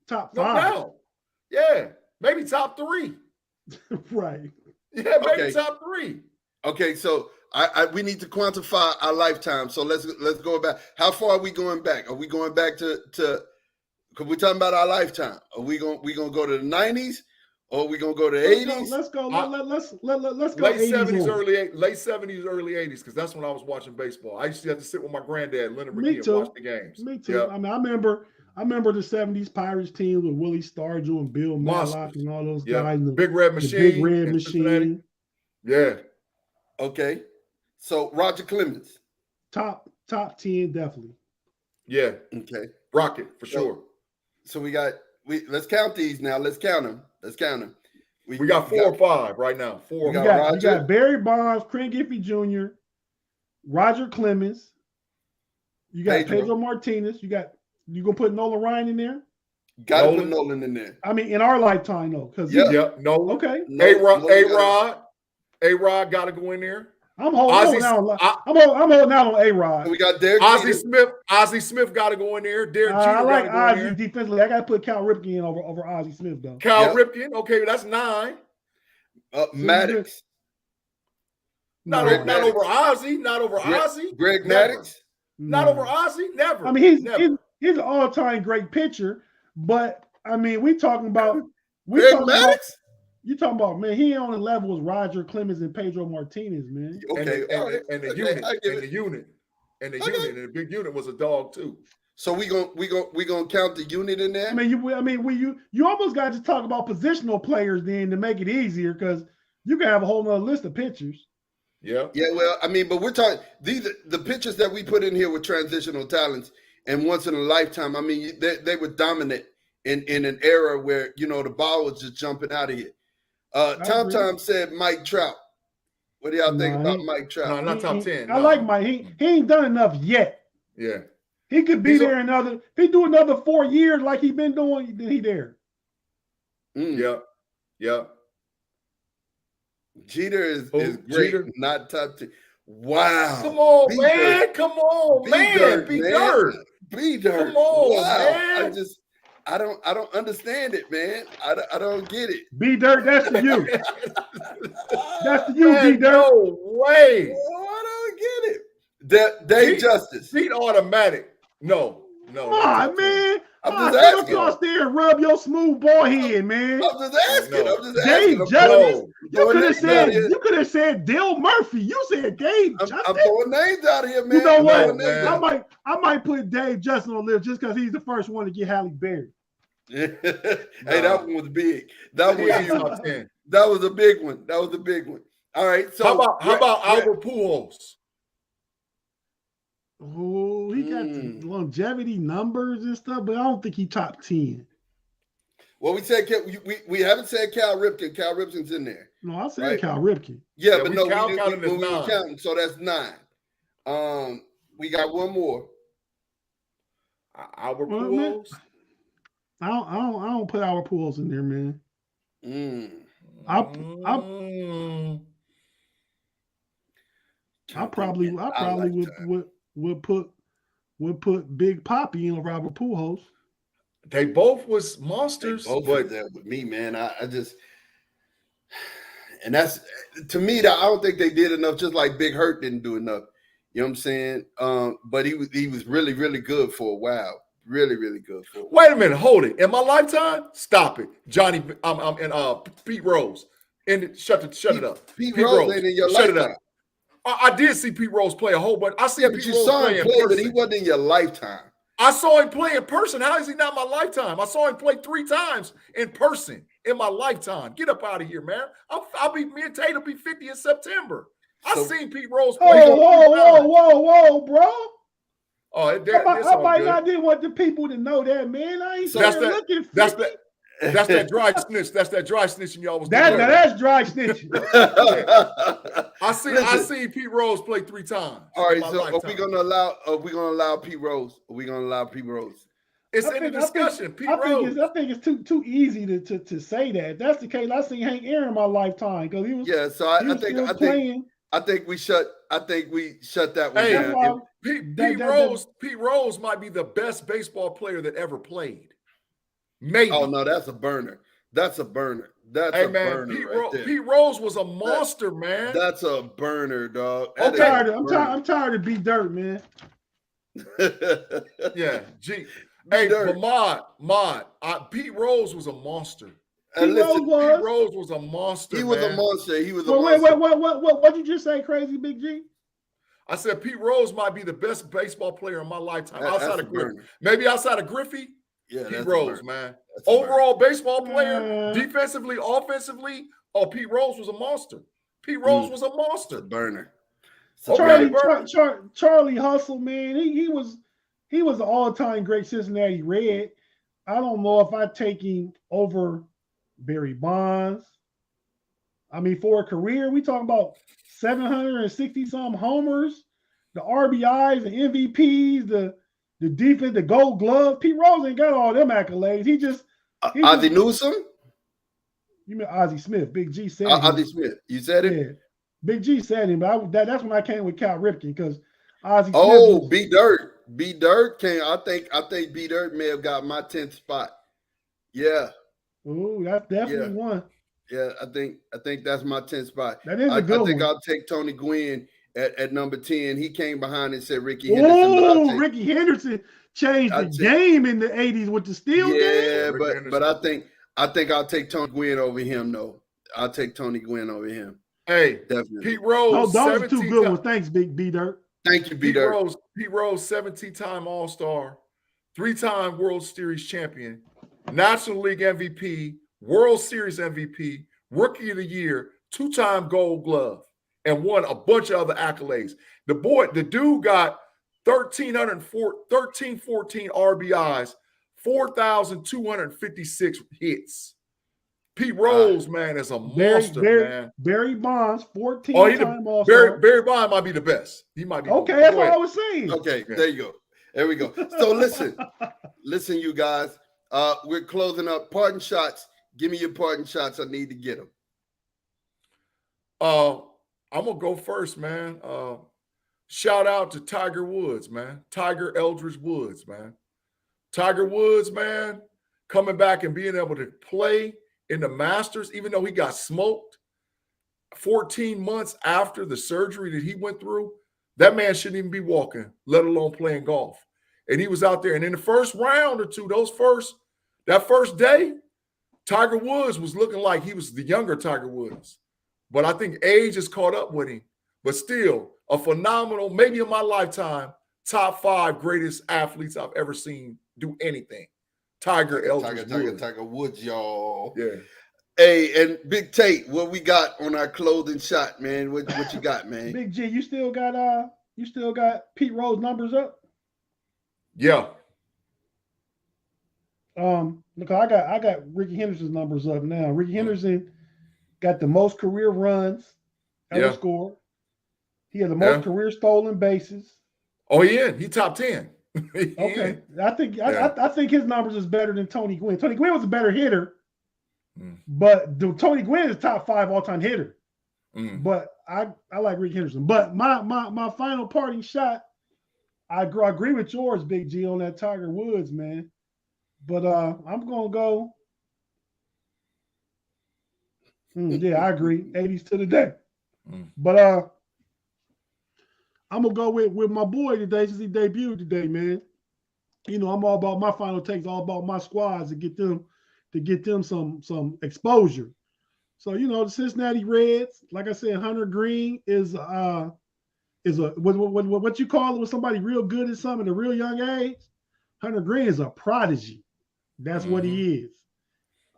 top 5. No doubt. Yeah, maybe top 3. Right. Yeah, maybe top 3. Okay, so we need to quantify our lifetime. So let's go back. How far are we going back? Are we going back to? Because we're talking about our lifetime. Are we going go to the 90s, or are we gonna go to the 80s? Let's go. Let's go. Late 70s, late 70s, early 80s, because that's when I was watching baseball. I used to have to sit with my granddad, Leonard McGee, and watch the games. Me too. Yep. I mean, I remember the 70s Pirates team with Willie Stargell and Bill Matlock and all those guys. The Big Red Machine. Yeah. Okay. So Roger Clemens. Top 10, definitely. Yeah. Okay. Rocket for sure. So let's count these now. Let's count them. We got 4 or 5 right now. 4. You got Barry Bonds, Craig Giffey Jr., Roger Clemens. You got Pedro Martinez. You gonna put Nolan Ryan in there? Got to put Nolan in there. I mean, in our lifetime, though. Nolan. Okay. A-Rod got to go in there. I'm holding out on A-Rod. We got Derek Ozzie Smith got to go in there. Derek Jeter I like Ozzie defensively. I got to put Cal Ripken in over Ozzie Smith, though. Ripken. Okay, that's 9. Maddox. Not over Ozzie. Not over Ozzie. Greg Maddux. Not over Ozzie. Never. I mean, he's an all-time great pitcher, but I mean, Greg Maddux. You talking about, man, he on the level as Roger Clemens and Pedro Martinez, man. Okay. And the unit. And the big unit was a dog too. So we gonna count the unit in there? I mean, you almost got to talk about positional players then to make it easier, because you can have a whole nother list of pitchers. Yeah. Yeah, well, I mean, but we're talking the pitchers that we put in here with transitional talents and once in a lifetime. I mean, they were dominant in an era where, the ball was just jumping out of here. Tom said Mike Trout. What do y'all think about Mike Trout? No, not top 10. I like Mike. He ain't done enough yet. Yeah. He could be there if he do another 4 years like he been doing, then he there. Yeah. Jeter is great, Jeter. Not top 10. Wow. Come on, man. Come on, man. B-Dirt. B-Dirt. Come on, man. I don't understand it, man. I don't get it. B-Dirt, that's to you. That's to you, B-Dirt. No way. I don't get it. Dave Justice. Beat automatic. No. Come on, man. I'm just asking. Go across there and rub your smooth ball head, man. I'm just asking. Dave Justice. You could have said Dale Murphy. You said Dave Justice. I'm throwing names out of here, man. You know what? I might put Dave Justice on the list just because he's the first one to get Halle Berry. Hey, that one was big. That was a big one. All right. So how about Albert Pujols? Oh, he he got the longevity numbers and stuff, but I don't think he top 10. Well, we said we haven't said Cal Ripken. Cal Ripken's in there. No, I said Right. Cal Ripken. Yeah, Yeah, but we no, count we him as were 9. counting, so that's 9. We got one more. Albert Well, man, Pujols. I don't put our Pujols in there, man. I probably would put Big Poppy in Robert Pujols. They both was monsters, Both but of that with me, man. I just, and that's to me that I don't think they did enough. Just like Big Hurt didn't do enough. You know what I'm saying? But he was really, really good for a while. Really, really good for a while. wait a minute, hold it. In my lifetime, stop it, Johnny. And Pete Rose. And shut it up. Pete Rose ain't in your shut lifetime. it up. I did see Pete Rose play a whole bunch. I see Yeah, but Pete you Rose saw play him in play, but person. he wasn't in your lifetime. I saw him play in person. How is he not my lifetime? I saw him play 3 times in person in my lifetime. Get up out of here, man. Me and Tate will be 50 in September. I seen Pete Rose play. Whoa, bro. Oh, I might not didn't want the people to know that, man. I ain't looking 50. That's that dry snitch. That's that dry snitching y'all was doing. That's dry snitching. I seen Pete Rose play 3 times. All right, so are we gonna allow Pete Rose? Are we gonna allow Pete Rose? It's in the discussion. Pete Rose. I think it's too easy to say that. If that's the case, I seen Hank Aaron in my lifetime because he was. Yeah, so I think we shut that one down. Pete Rose might be the best baseball player that ever played. Maybe. Oh no, that's a burner. That's a burner. That's a burner. Pete Rose was a monster, man. That's a burner, dog. I'm tired of B Dirt, man. Yeah, G. Hey, but Mod, Pete Rose was a monster. Pete Rose was a monster. He was a monster. He was a monster. What you just say, crazy Big G? I said Pete Rose might be the best baseball player in my lifetime. Outside of Griffey. Maybe outside of Griffey. Yeah, Pete Rose, man. Overall baseball player, defensively, offensively. Oh, Pete Rose was a monster. Pete Rose was a monster. Burner. Charlie Hustle, man. He was an all-time great Cincinnati Red. I don't know if I take him over Barry Bonds. I mean, for a career, we talking about 760-some homers, the RBIs, the MVPs, the defense, the Gold Glove. Pete Rose ain't got all them accolades. He Ozzie Newsome. You mean Ozzie Smith? Big G said Ozzie Smith. You said it. Yeah, Big G said him. But that's when I came with Cal Ripken because Ozzie. Oh, B Dirt came. I think B Dirt may have got my 10th spot. Yeah. Oh, that's definitely one. Yeah, I think that's my 10th spot. That is a good one. I think I'll take Tony Gwynn at number 10. He came behind and said Ricky Henderson. Oh, Ricky Henderson changed the game in the 80s with the steal game. Yeah, but I think I'll take Tony Gwynn over him, though. I'll take Tony Gwynn over him. Hey, definitely. Pete Rose. Those are 2 good ones. Thanks, Big B Dirt. Thank you, B Dirt. Pete Rose, 17-time All-Star, 3-time World Series champion, National League MVP, World Series MVP, Rookie of the Year, 2-time Gold Glove, and won a bunch of other accolades. The dude got 1314 RBIs, 4,256 hits. Pete Rose, man, is a monster, man. Barry Bonds, 14-time All-Star. Barry Bonds might be the best. He might be. Okay, that's what I was saying. Okay, there you go. There we go. So listen, you guys. We're closing up. Parting shots. Give me your parting shots. I need to get them. I'm gonna go first, man. Shout out to Tiger Woods, man. Tiger Eldridge Woods, man. Tiger Woods, man, coming back and being able to play in the Masters, even though he got smoked 14 months after the surgery that he went through. That man shouldn't even be walking, let alone playing golf. And he was out there. And in the first round or two, that first day, Tiger Woods was looking like he was the younger Tiger Woods. But I think age has caught up with him. But still, a phenomenal, maybe in my lifetime, top 5 greatest athletes I've ever seen do anything. Tiger Woods, y'all. Yeah. Hey, and Big Tate, what we got on our clothing shot, man? What you got, man? Big G, you still got Pete Rose numbers up? Yeah. Look, I got Ricky Henderson's numbers up now. Ricky Henderson got the most career runs ever Yeah. scored. He had the most Yeah. career stolen bases. Oh, he top 10. Okay, I think Yeah. I think his numbers is better than Tony Gwynn. Tony Gwynn was a better hitter, Mm. but Tony Gwynn is top 5 all time hitter. Mm. But I like Ricky Henderson. But my final parting shot, I agree with yours, Big G, on that Tiger Woods, man. But I'm gonna go. Yeah, I agree. 80s to the day. But I'm gonna go with my boy today since he debuted today, man. You know, I'm all about my final takes, all about my squads to get them some exposure. So, you know, the Cincinnati Reds, like I said, Hunter Green is a what you call it when somebody real good at something at a real young age. Hunter Green is a prodigy. That's what he is.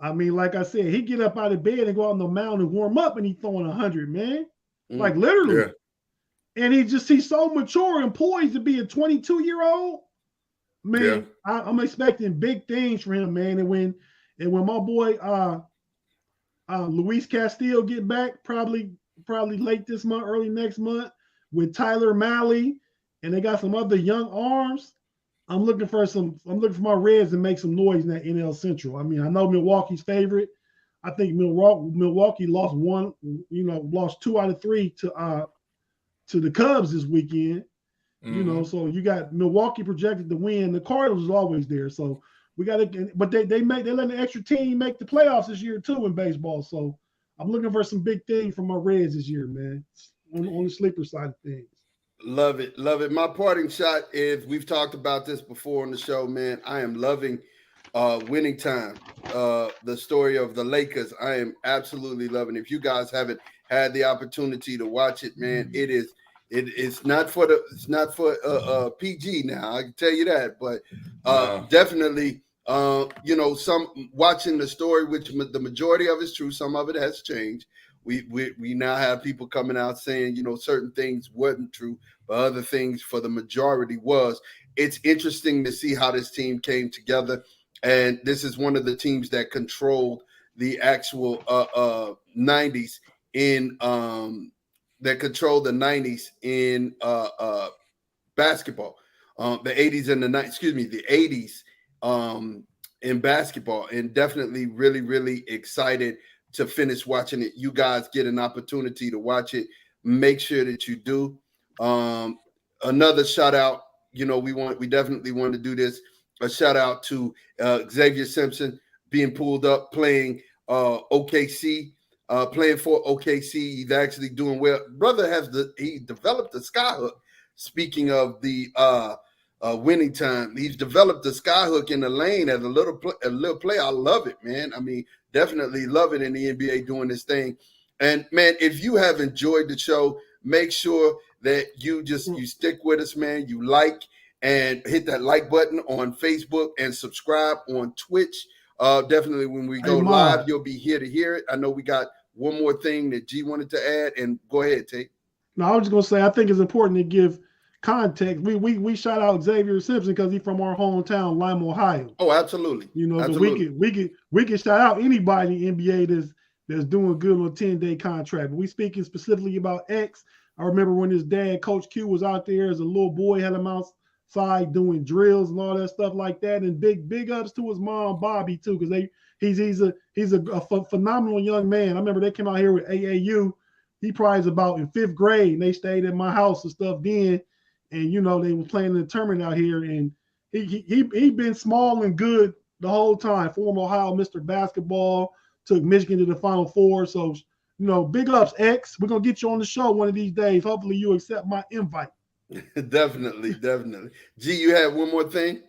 I mean, like I said, he get up out of bed and go out on the mound and warm up, and he throwing 100, man, like literally. Yeah. And he's so mature and poised to be a 22-year-old. Man, I'm expecting big things for him, man. And when my boy Luis Castillo get back, probably late this month, early next month, with Tyler Malley, and they got some other young arms. I'm looking for my Reds to make some noise in that NL Central. I mean, I know Milwaukee's favorite. I think Milwaukee lost 2 out of 3 to the Cubs this weekend. You know, so you got Milwaukee projected to win. The Cardinals is always there, so we got to. But they let an extra team make the playoffs this year too in baseball. So I'm looking for some big things from my Reds this year, man. On the sleeper side of things. Love it, love it. My parting shot is we've talked about this before on the show, man. I am loving Winning Time, the story of the Lakers. I am absolutely loving it. If you guys haven't had the opportunity to watch it, man, it's not for PG now, I can tell you that, but definitely some watching the story, which the majority of it is true, some of it has changed. We now have people coming out saying, certain things wasn't true, but other things for the majority was. It's interesting to see how this team came together. And this is one of the teams that controlled the actual 90s in basketball. The 80s and the 80s in basketball, and definitely really, really excited to finish watching it. You guys get an opportunity to watch it. Make sure that you do. Another shout out, we definitely want to do this. A shout out to Xavier Simpson being pulled up playing OKC, playing for OKC. He's actually doing well. Brother he developed the skyhook. Speaking of the Winning Time, he's developed the skyhook in the lane as a little play. I love it, man. I mean, definitely love it in the NBA doing this thing. And man, if you have enjoyed the show, make sure that you stick with us, man. You like and hit that like button on Facebook and subscribe on Twitch. Definitely when we go live, you'll be here to hear it. I know we got one more thing that G wanted to add, and go ahead, Tate. No, I was just gonna say I think it's important to give context. We shout out Xavier Simpson because he's from our hometown, Lima, Ohio. Oh, absolutely. Absolutely. We can shout out anybody in the NBA that's doing good on a 10-day contract. But we speaking specifically about X. I remember when his dad, Coach Q, was out there as a little boy, had him outside doing drills and all that stuff like that. And big ups to his mom, Bobby, too, because he's a phenomenal young man. I remember they came out here with AAU. He probably is about in 5th grade, and they stayed at my house and stuff then. And they were playing in the tournament out here, and he been small and good the whole time. Former Ohio Mr. Basketball, took Michigan to the Final Four. So, big ups, X. We're gonna get you on the show one of these days. Hopefully, you accept my invite. Definitely. G, you had one more thing?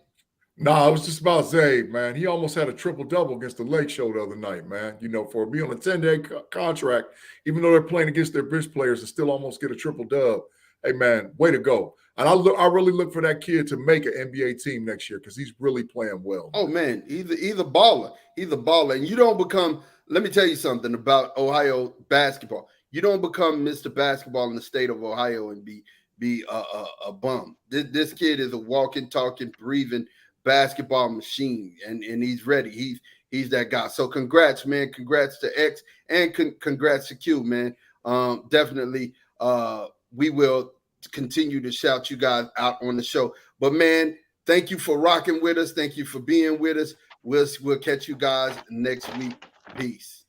No, I was just about to say, man, he almost had a triple-double against the Lake Show the other night, man. For being on a 10-day contract, even though they're playing against their bench players, and still almost get a triple-dub. Hey, man, way to go. And I really look for that kid to make an NBA team next year because he's really playing well. Oh, man, he's a baller. He's a baller. And you don't become – let me tell you something about Ohio basketball. You don't become Mr. Basketball in the state of Ohio and be be a bum. This kid is a walking, talking, breathing basketball machine, and he's ready. He's that guy. So congrats, man. Congrats to X, and congrats to Q, man. Definitely, we will continue to shout you guys out on the show. But man, thank you for rocking with us. Thank you for being with us. We'll catch you guys next week. Peace.